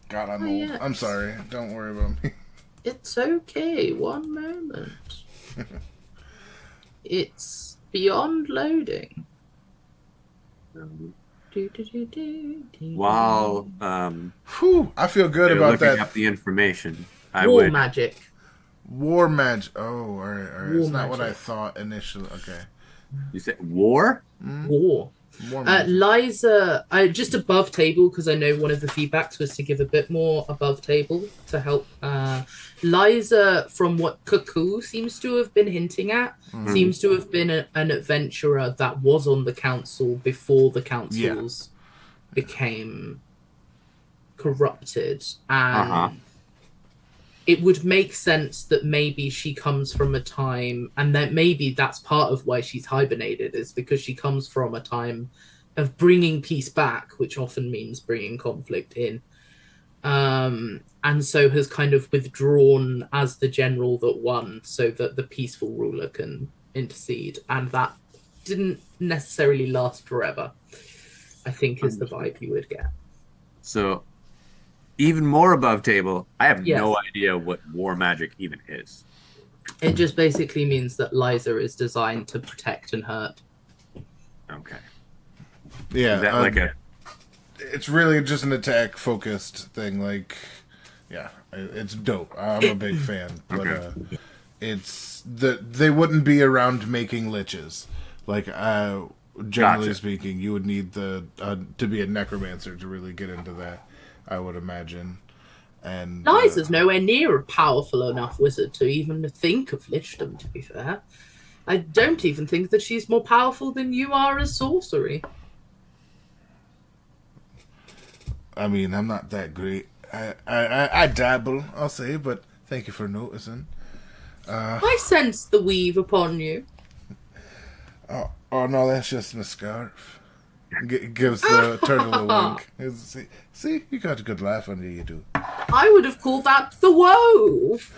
God, I'm old. yes. I'm sorry. Don't worry about me. It's okay. One moment. It's beyond loading. While Whew, I feel good you're about looking that. up the information, I War would. magic. War magic. Oh, all right, all right. It's War not what I magic. thought initially. Okay. You said war? War. War magic. Liza, just above table, because I know one of the feedbacks was to give a bit more above table to help. Liza, from what Cuckoo seems to have been hinting at, seems to have been an adventurer that was on the council before the councils became corrupted. And it would make sense that maybe she comes from a time, and that maybe that's part of why she's hibernated, is because she comes from a time of bringing peace back, which often means bringing conflict in. And so has kind of withdrawn as the general that won so that the peaceful ruler can intercede. And that didn't necessarily last forever, I think is the vibe you would get. So, even more above table, I have Yes. no idea what war magic even is. It just basically means that Liza is designed to protect and hurt. Okay. Yeah. Is that like a It's really just an attack focused thing. Like, yeah, it's dope. I'm a big fan, but Okay. it's they wouldn't be around making liches. Like, generally Gotcha. speaking, you would need to be a necromancer to really get into that. I would imagine. And Liza's nowhere near a powerful enough wizard to even think of lichdom, to be fair. I don't even think that she's more powerful than you are as sorcery. I mean, I'm not that great. I dabble, I'll say, but thank you for noticing. I sense the weave upon you. Oh no, that's just my scarf. Gives the turtle a wink. See, you got a good laugh under you do. I would have called that the wove.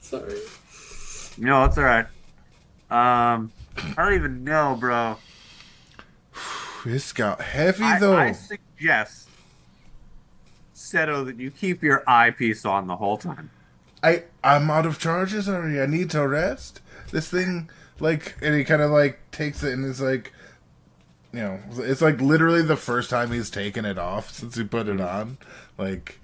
Sorry. No, it's all right. I don't even know, bro. This got heavy though. I suggest, Seto, that you keep your eyepiece on the whole time. I'm out of charges already. I need to rest. This thing, like, and he kind of like takes it and is like, you know, it's like literally the first time he's taken it off since he put it on. Like,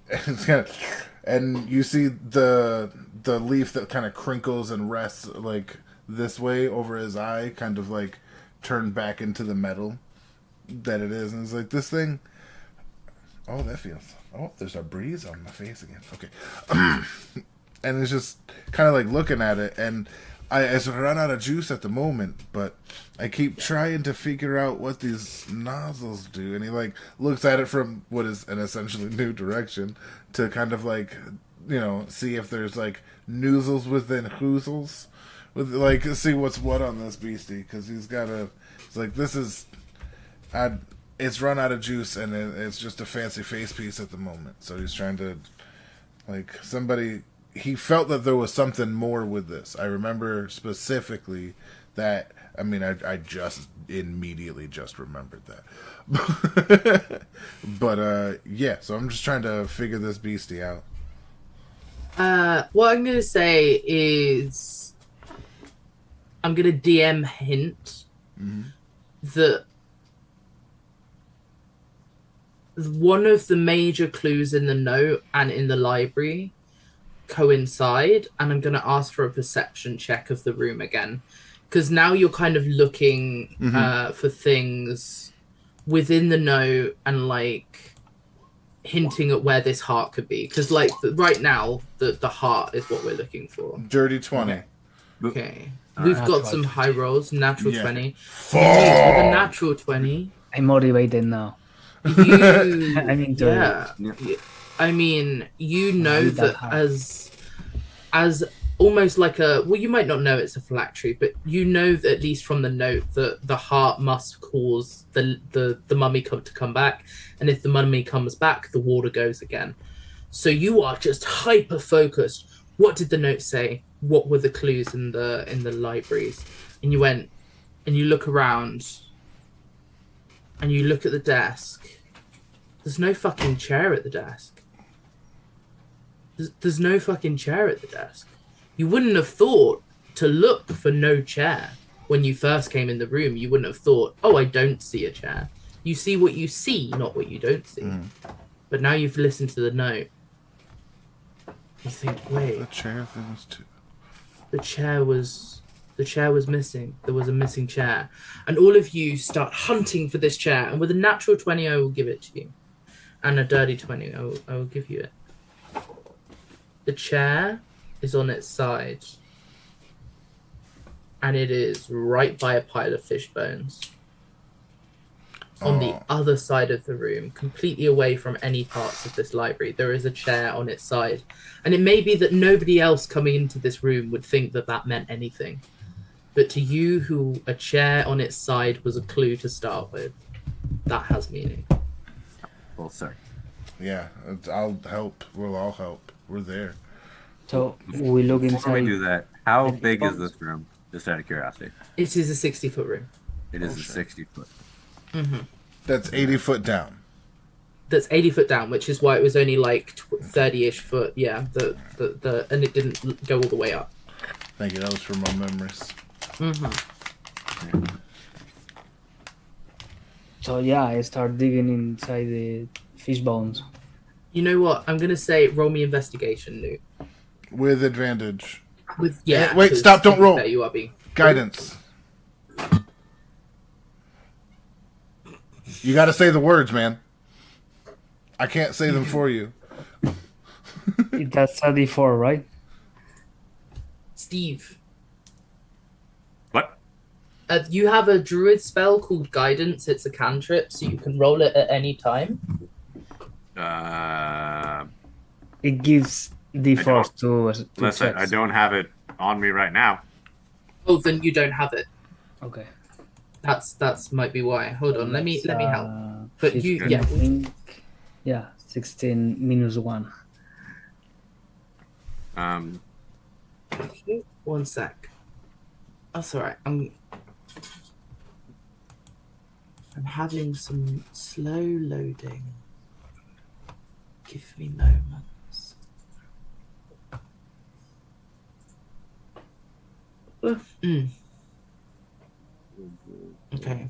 it's kind of, and you see the leaf that kind of crinkles and rests like this way over his eye, kind of like turned back into the metal that it is, and it's like this thing. Oh, that feels. Oh, there's a breeze on my face again. Okay. And it's just kind of like looking at it, and I run out of juice at the moment, but I keep trying to figure out what these nozzles do. And he like looks at it from what is an essentially new direction to kind of like, you know, see if there's like noozles within hoozles, with like see what's what on this beastie, because he's got a. It's like this is. It's run out of juice, and it's just a fancy face piece at the moment. So he's trying to, like, somebody. He felt that there was something more with this. I remember specifically that. I mean, I just immediately just remembered that. But yeah. So I'm just trying to figure this beastie out. What I'm going to say is, I'm going to DM hint that one of the major clues in the note and in the library coincide, and I'm going to ask for a perception check of the room again, because now you're kind of looking for things within the note and like hinting at where this heart could be, because like right now the heart is what we're looking for. Dirty 20. Okay, we've got some high rolls. Natural Yeah. 20. Fuck! With a natural 20, I'm motivated now. you I'm into yeah. I mean, you know Need that that heart. as almost like a, well, you might not know it's a phylactery, but you know that at least from the note that the heart must cause the mummy to come back, and if the mummy comes back, the water goes again. So you are just hyper focused. What did the note say? What were the clues in the libraries? And you went and you look around and you look at the desk. There's no fucking chair at the desk. There's no fucking chair at the desk. You wouldn't have thought to look for no chair when you first came in the room. You wouldn't have thought, oh, I don't see a chair. You see what you see, not what you don't see. But now you've listened to the note. You think, wait, The chair thing was too. the chair was missing. There was a missing chair. And all of you start hunting for this chair. And with a natural 20, I will give it to you. And a dirty 20, I will give you it. The chair is on its side. And it is right by a pile of fish bones. On the other side of the room, completely away from any parts of this library, there is a chair on its side. And it may be that nobody else coming into this room would think that that meant anything. But to you, who a chair on its side was a clue to start with, that has meaning. Well, sir. Yeah, I'll help. We'll all help. We're there. So we look Before we inside. do that, how And big is box. this room? Just out of curiosity. It is a 60-foot room. It is a 60-foot. That's 80 foot down. That's 80 foot down, which is why it was only like 30-ish foot. Yeah, and it didn't go all the way up. Thank you. That was from my memories. So yeah, I start digging inside the fish bones. You know what? I'm gonna say roll me investigation, Newt. With advantage. With Wait, 'cause stop, don't to be roll. fair, you are being. Guidance. You got to say the words, man. I can't say them for you. That's a D4, right? Steve, What? you have a druid spell called Guidance. It's a cantrip, so you can roll it at any time. It gives D4s to Unless checks. I don't have it on me right now. Oh, then you don't have it. Okay. That's might be why. Hold on, let me help. But you- 15, yeah. I think. Yeah, 16 minus 1. One sec. That's alright. I'm having some slow loading. Give me moments. Okay.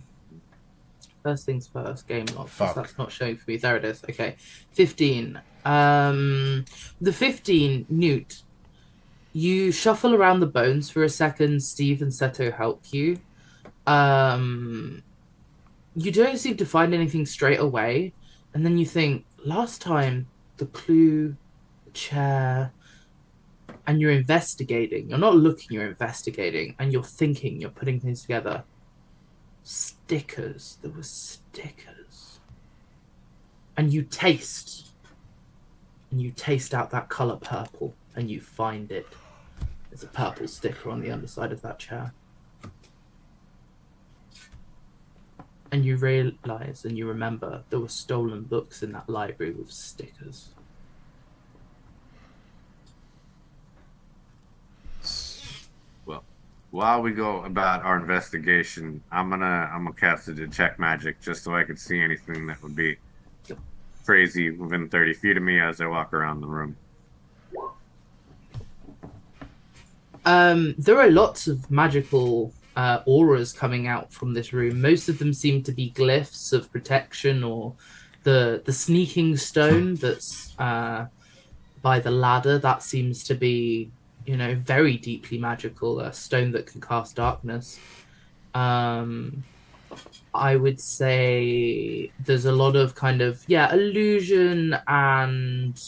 First things first, game log. 'Cause Fuck. That's not showing for me. There it is. Okay. 15. The 15, Newt. You shuffle around the bones for a second. Steve and Seto help you. You don't seem to find anything straight away. And then you think, last time, the clue, the chair, and you're investigating. You're not looking, you're investigating. And you're thinking, you're putting things together. Stickers. There were stickers. And you taste. And you taste out that colour purple. And you find it. There's a purple sticker on the underside of that chair. And you realise and you remember there were stolen books in that library with stickers. Well, while we go about our investigation, I'm gonna cast a detect magic just so I can see anything that would be crazy within 30 feet of me as I walk around the room. There are lots of magical auras coming out from this room. Most of them seem to be glyphs of protection, or the sneaking stone that's by the ladder. That seems to be, very deeply magical. A stone that can cast darkness. I would say there's a lot of kind of illusion and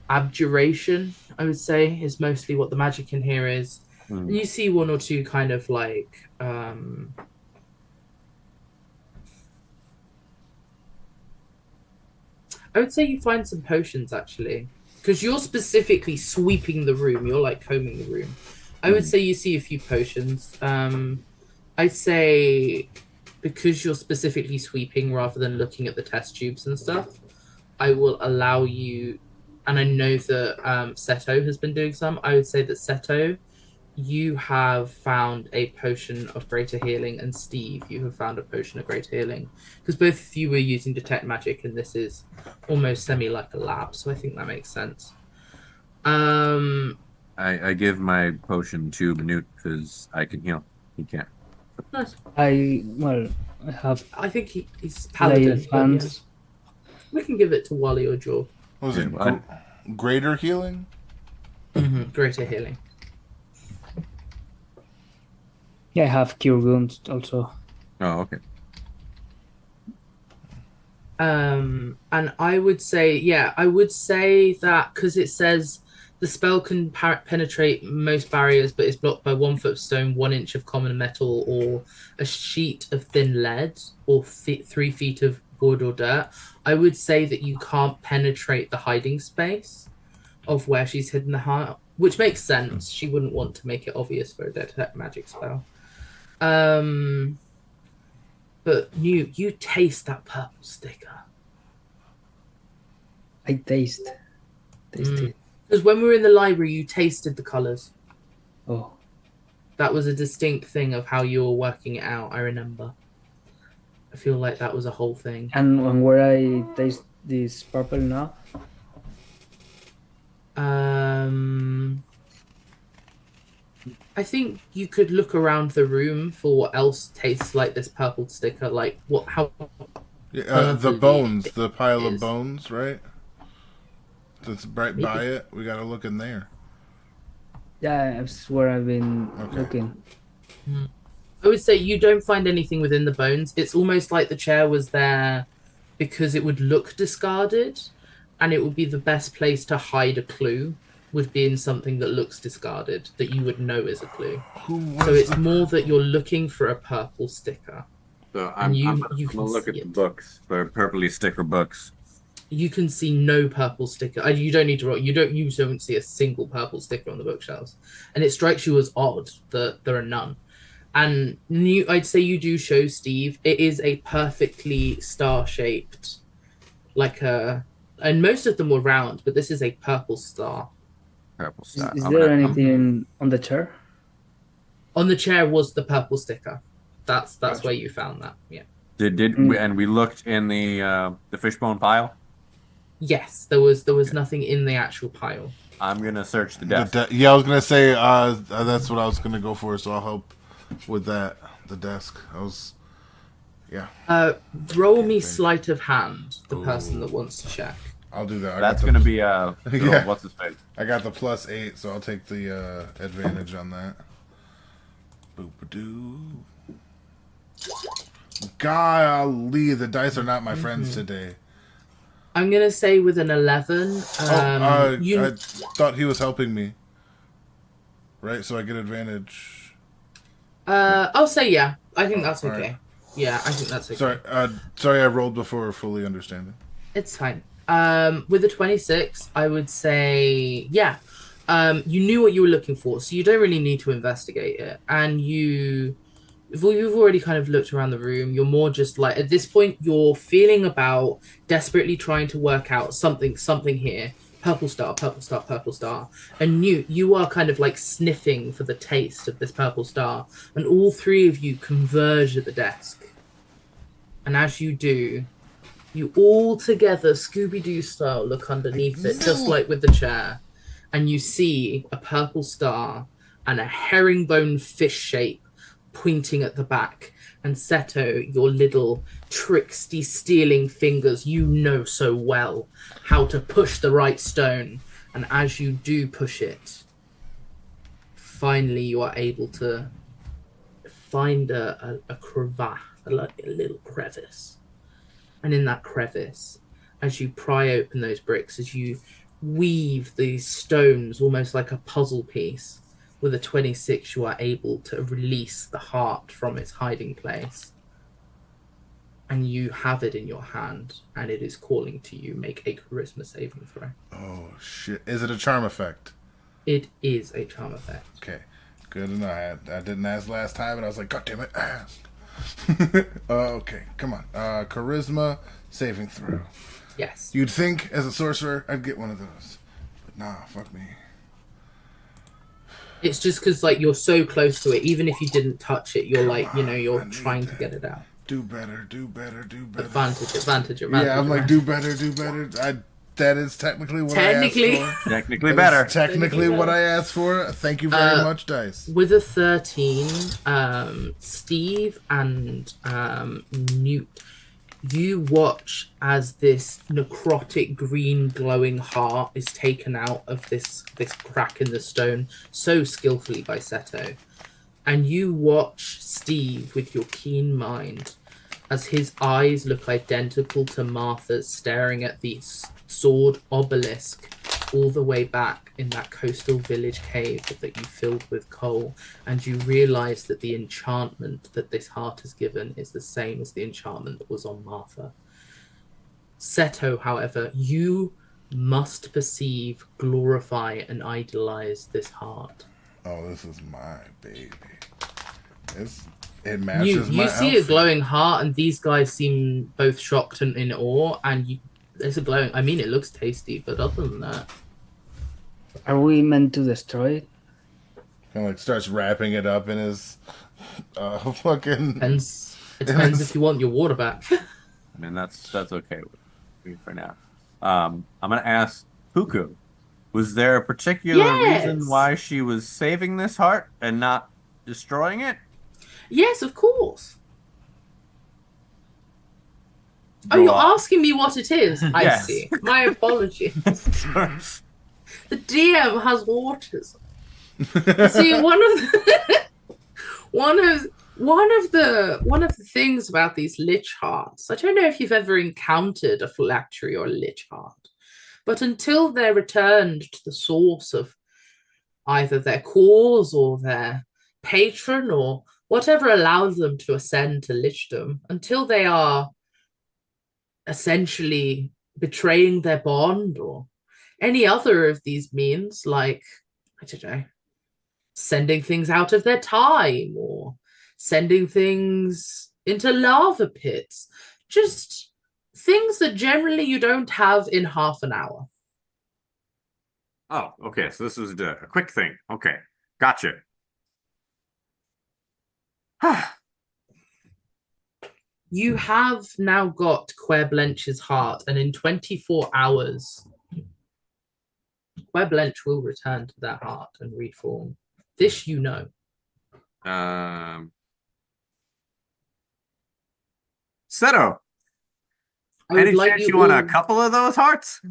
abjuration, I would say, is mostly what the magic in here is. And you see one or two kind of like I would say you find some potions actually, because you're specifically sweeping the room. You're like combing the room. I would say you see a few potions. I'd say because you're specifically sweeping rather than looking at the test tubes and stuff, I will allow you. And I know that Seto has been doing some. I would say that Seto, you have found a potion of greater healing, and Steve, you have found a potion of greater healing, because both of you were using detect magic, and this is almost semi like a lab, so I think that makes sense. I give my potion to Manute because I can heal. He can't. Nice. I have I think he's paladin. lay hands. We can give it to Wally or Jaw. What was it? What? Greater healing? Greater healing. Yeah, I have cure wounds also. Oh, okay. And I would say that because it says the spell can penetrate most barriers, but is blocked by 1 foot of stone, 1 inch of common metal, or a sheet of thin lead, or 3 feet of wood or dirt. I would say that you can't penetrate the hiding space of where she's hidden the heart, which makes sense. She wouldn't want to make it obvious for a detect magic spell. But you taste that purple sticker. I taste it. Because when we were in the library, you tasted the colours. Oh, That was a distinct thing of how you were working it out, I remember. I feel like that was a whole thing. and where I taste this purple now? I think you could look around the room for what else tastes like this purple sticker. Like how Yeah, the Purple bones, leaf the pile of is- bones, right? That's right by it. We gotta look in there. Yeah, that's where I've been Okay. looking. I would say you don't find anything within the bones. It's almost like the chair was there because it would look discarded, and it would be the best place to hide a clue would be in something that looks discarded that you would know is a clue. Who was So it's the- more that you're looking for a purple sticker. So I'm you gonna can look see at the it. books, the purpley sticker books. You can see no purple sticker. You don't need to roll. You don't see a single purple sticker on the bookshelves, and it strikes you as odd that there are none. And I'd say you do show Steve. It is a perfectly star-shaped, and most of them were round, but this is a purple star. Purple Is, star. is I'm there gonna- anything on the chair? On the chair was the purple sticker. That's Gotcha. where you found that. Yeah. Did we, and we looked in the fishbone pile. Yes, there was nothing in the actual pile. I'm gonna search the the desk. yeah, I was gonna say that's what I was gonna go for, so I'll help with that. The desk. Roll me Okay. sleight of hand, the person that wants to check. I'll do that. That's gonna be Yeah. what's his face? I got the +8, so I'll take the advantage on that. Boop-a-doo. Golly, the dice are not my friends today. I'm gonna say with an 11. I thought he was helping me. Right, so I get advantage. I'll say yeah. I think that's All okay. right. Yeah, I think that's okay. Sorry, I rolled before fully understanding. It's fine. With a 26, I would say yeah. You knew what you were looking for, so you don't really need to investigate it. And you've already kind of looked around the room. You're more just like at this point, you're feeling about desperately trying to work out something here. Purple star, purple star, purple star. And you are kind of like sniffing for the taste of this purple star. And all three of you converge at the desk. And as you do, you all together, Scooby-Doo style, look underneath it, just like with the chair. And you see a purple star and a herringbone fish shape pointing at the back. And Seto, your little tricksy stealing fingers, you know so well how to push the right stone. And as you do push it, finally you are able to find a crevasse, a little crevice. And in that crevice, as you pry open those bricks, as you weave these stones almost like a puzzle piece, with a 26, you are able to release the heart from its hiding place. And you have it in your hand, and it is calling to you. Make a charisma saving throw. Oh, shit. Is it a charm effect? It is a charm effect. Okay. Good enough. I didn't ask last time, and I was like, God damn it, ask. Okay, come on. Charisma saving throw. Yes. You'd think, as a sorcerer, I'd get one of those. But nah, fuck me. It's just because, like, you're so close to it. Even if you didn't touch it, you're Come like, you know, on, you're I need trying to that. get it out. Do better, do better, do better. Advantage. Yeah, I'm like, do better, do better. That is technically what I asked for. Technically That better. is technically what I asked for. Thank you very much, Dice. With a 13, Steve and Newt, you watch as this necrotic green glowing heart is taken out of this crack in the stone so skillfully by Seto. And you watch Steve with your keen mind as his eyes look identical to Martha's, staring at the sword obelisk all the way back in that coastal village cave that you filled with coal. And you realize that the enchantment that this heart has given is the same as the enchantment that was on Martha. Seto, however, you must perceive, glorify, and idolize this heart. Oh, this is my baby. It matches my You see outfit. a glowing heart, and these guys seem both shocked and in awe. And there's a glowing. I mean, it looks tasty, but other than that, Are we meant to destroy it? Kind of like starts wrapping it up in his fucking. it depends if you want your water back. I mean, that's okay with me for now. I'm gonna ask Puku. Was there a particular reason why she was saving this heart and not destroying it? Yes, of course. Go Oh, you're on. asking me what it is? I Yes. see. My apologies. The DM has autism. See, one of the things about these lich hearts, I don't know if you've ever encountered a phylactery or a lich heart, but until they're returned to the source of either their cause or their patron or whatever allows them to ascend to lichdom, until they are essentially betraying their bond or any other of these means, like, I don't know, sending things out of their time or sending things into lava pits, just things that generally you don't have in half an hour. Oh, okay. So this was a quick thing. Okay, gotcha. You have now got Quer Blench's heart, and in 24 hours, Quer Blench will return to that heart and reform. This you know. Seto, I would any like chance you want a all- couple of those hearts?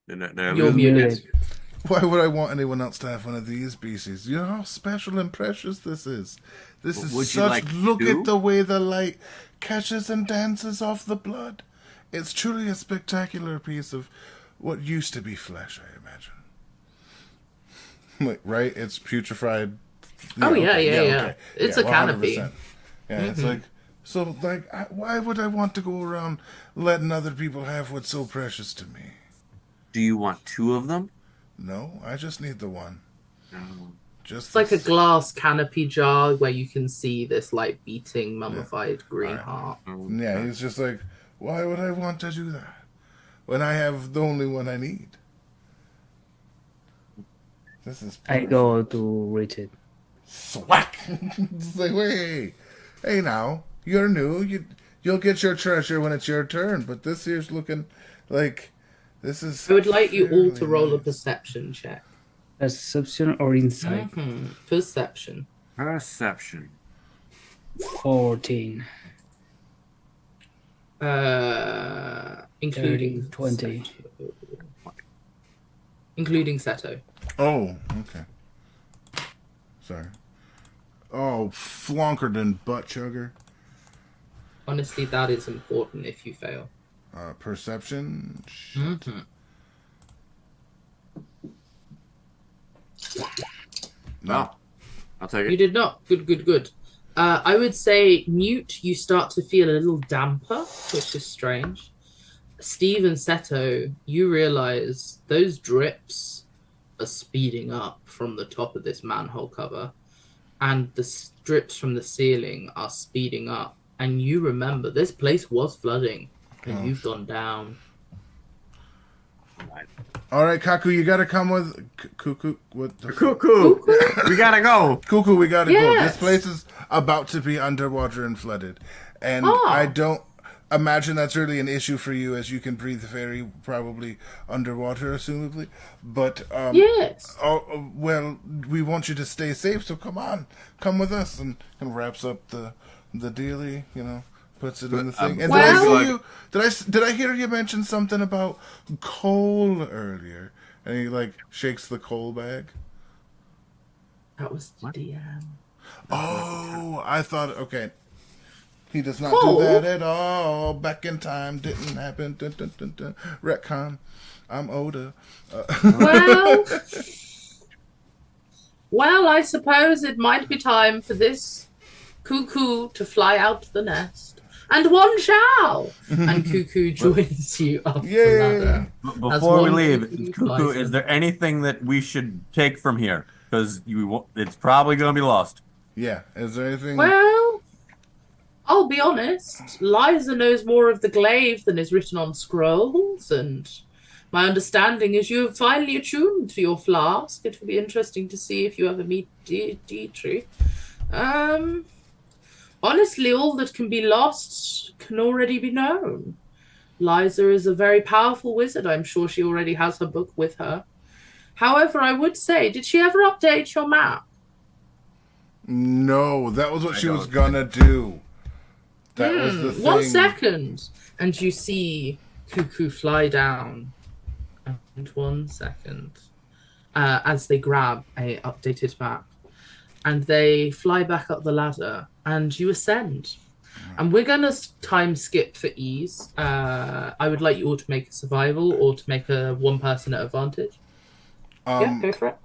You're muted. Why would I want anyone else to have one of these species? You know how special and precious this is. This is Would you such. like Look to? at the way the light catches and dances off the blood. It's truly a spectacular piece of what used to be flesh, I imagine. Like, right? It's putrefied. Oh, yeah. okay. It's a canopy. 100%. Yeah, it's like, so, like, why would I want to go around letting other people have what's so precious to me? Do you want two of them? No, I just need the one. No. Just It's like a this. glass canopy jar where you can see this like beating mummified green heart. Yeah, he's just like, why would I want to do that when I have the only one I need? This is I go to reach it. swack. It's like, wait, hey now, you're new. You'll get your treasure when it's your turn. But this here's looking like this is. I would like you all to fairly roll a nice. perception check. Perception or insight? Perception. Perception. 14. Including 20. Including Seto. Oh, okay. Sorry. Oh, flunkered and butt chugger. Honestly, that is important if you fail. Perception. Mm-hmm. No. I'll take You it. did not. Good. I would say, Newt, you start to feel a little damper, which is strange. Steve and Seto, you realize those drips are speeding up from the top of this manhole cover, and the drips from the ceiling are speeding up. And you remember this place was flooding, and you've gone down. All right, Kaku, you gotta come with Cuckoo. What the Cuckoo! We gotta go! Cuckoo, we gotta go. Yes. This place is about to be underwater and flooded. And Oh. I don't imagine that's really an issue for you, as you can breathe very probably underwater, assumably. But, Yes. well, we want you to stay safe, so come on. Come with us. And wraps up the dealie, puts it in the thing. And Well- did I hear you mention something about coal earlier? And he, shakes the coal bag. That was the DM. Oh, I thought, okay. He does not Coal? do that at all. Back in time, didn't happen. Dun, dun, dun, dun. Retcon. I'm Oda. Well, I suppose it might be time for this cuckoo to fly out the nest. And one shall! And Cuckoo joins you up the Yay! ladder. Before we one leave, cuckoo Cuckoo, flies is in. there anything that we should take from here? Because it's probably going to be lost. Yeah. Is there anything? Well, I'll be honest. Liza knows more of the glaive than is written on scrolls, and my understanding is you have finally attuned to your flask. It will be interesting to see if you ever meet Dietrich. Honestly, all that can be lost can already be known. Liza is a very powerful wizard. I'm sure she already has her book with her. However, I would say, did she ever update your map? No, that was what she was don't. gonna do. That was the thing. 1 second. And you see Cuckoo fly down. And 1 second. As they grab a updated map. And they fly back up the ladder. And you ascend. And we're going to time skip for ease. I would like you all to make a survival or to make a one person at advantage. Yeah, go for it.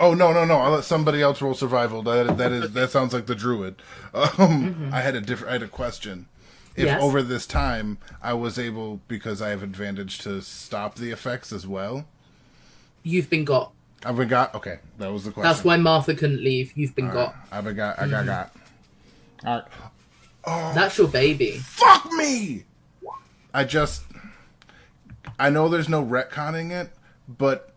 Oh no! I'll let somebody else roll survival. That sounds like the druid. I had a question. If Yes. over this time I was able, because I have advantage, to stop the effects as well. You've been got. I've been got. Okay, that was the question. That's why Martha couldn't leave. You've been got. I've been got. I got. All right. That's your baby. Fuck me! I know there's no retconning it, but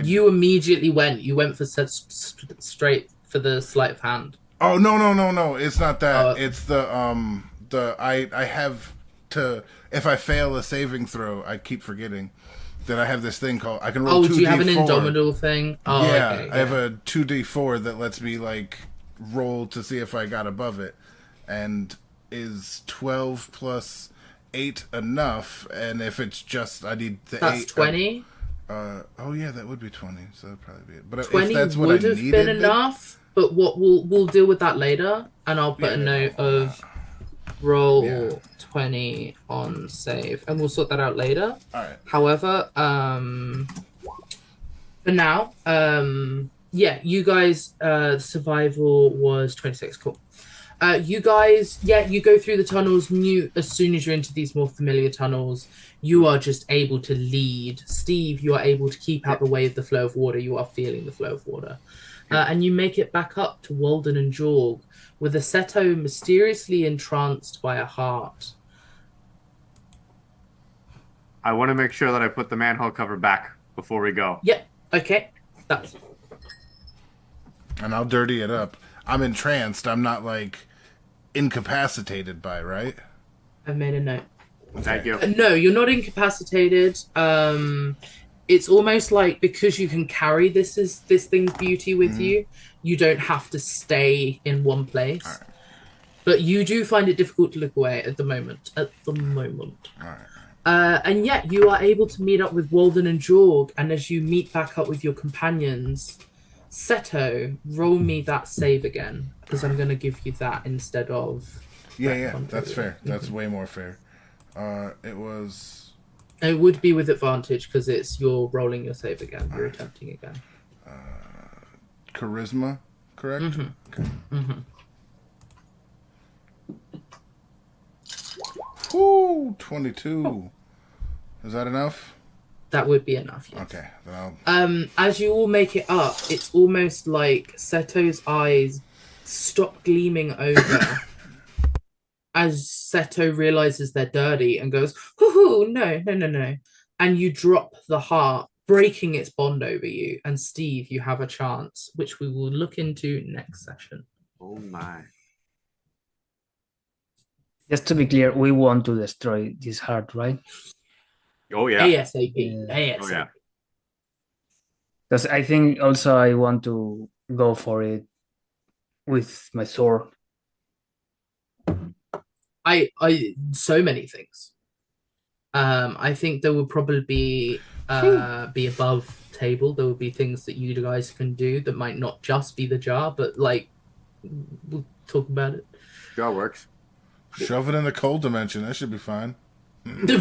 You immediately went. You went for straight for the sleight of hand. Oh no! It's not that. Oh. It's I have to. If I fail a saving throw, I keep forgetting that I have this thing called. I can roll 2d4. Do you have an indomitable thing? Oh, Yeah, okay, I have a 2d4 that lets me roll to see if I got above it, and is 12 plus 8 enough? And if it's just I need the That's 8. 20. Oh yeah, that would be 20. So that'd probably be it. But 20 if that's what would I have needed, been then- enough, but what we'll deal with that later, and I'll put a note of roll Yeah. 20 on save, and we'll sort that out later. All right. However, for now, you guys, survival was 26. Cool. You guys, you go through the tunnels. As soon as you're into these more familiar tunnels, you are just able to lead. Steve, you are able to keep out the way of the flow of water. You are feeling the flow of water. And you make it back up to Walden and Jorg, with a Seto mysteriously entranced by a heart. I want to make sure that I put the manhole cover back before we go. Yep, okay. That's And I'll dirty it up. I'm entranced. I'm not incapacitated by, right? I've made a note. Thank you. No, you're not incapacitated. It's almost like because you can carry this thing's beauty with you, you don't have to stay in one place. Alright. But you do find it difficult to look away at the moment. All right. And yet you are able to meet up with Walden and Jorg, and as you meet back up with your companions, Seto, roll me that save again, because I'm going to give you that instead of... Yeah, that's fair. That's way more fair. It was... It would be with advantage, because it's you're rolling your save again. You're attempting again. Charisma, correct? Mm-hmm. Okay. Mm-hmm. Woo, 22. Is that enough? That would be enough, yes. Okay, then I'll... As you all make it up, it's almost like Seto's eyes stop gleaming over as Seto realizes they're dirty and goes, hoo, no. And you drop the heart, breaking its bond over you. And Steve, you have a chance, which we will look into next session. Oh my. Just to be clear, we want to destroy this heart, right? Oh yeah. ASAP. Yeah. ASAP. Oh yeah. Because I think also I want to go for it with my sword. I so many things. I think there will probably be above table. There will be things that you guys can do that might not just be the jar, but like we'll talk about it. Jar works. Shove it in the cold dimension. That should be fine.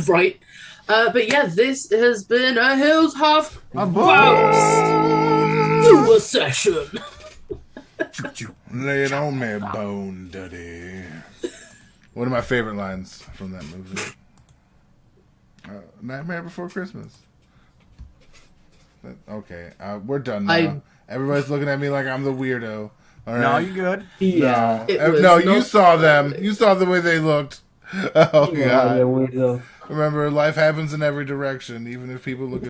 Right. But yeah, this has been a Hills Half Super session. Lay it on me, Bone Duddy. One of my favorite lines from that movie. Nightmare Before Christmas. Okay, we're done now. Everybody's looking at me like I'm the weirdo. All right. No, you good. Yeah. No, you saw them. You saw the way they looked. Oh, God. Yeah, Remember, life happens in every direction, even if people look at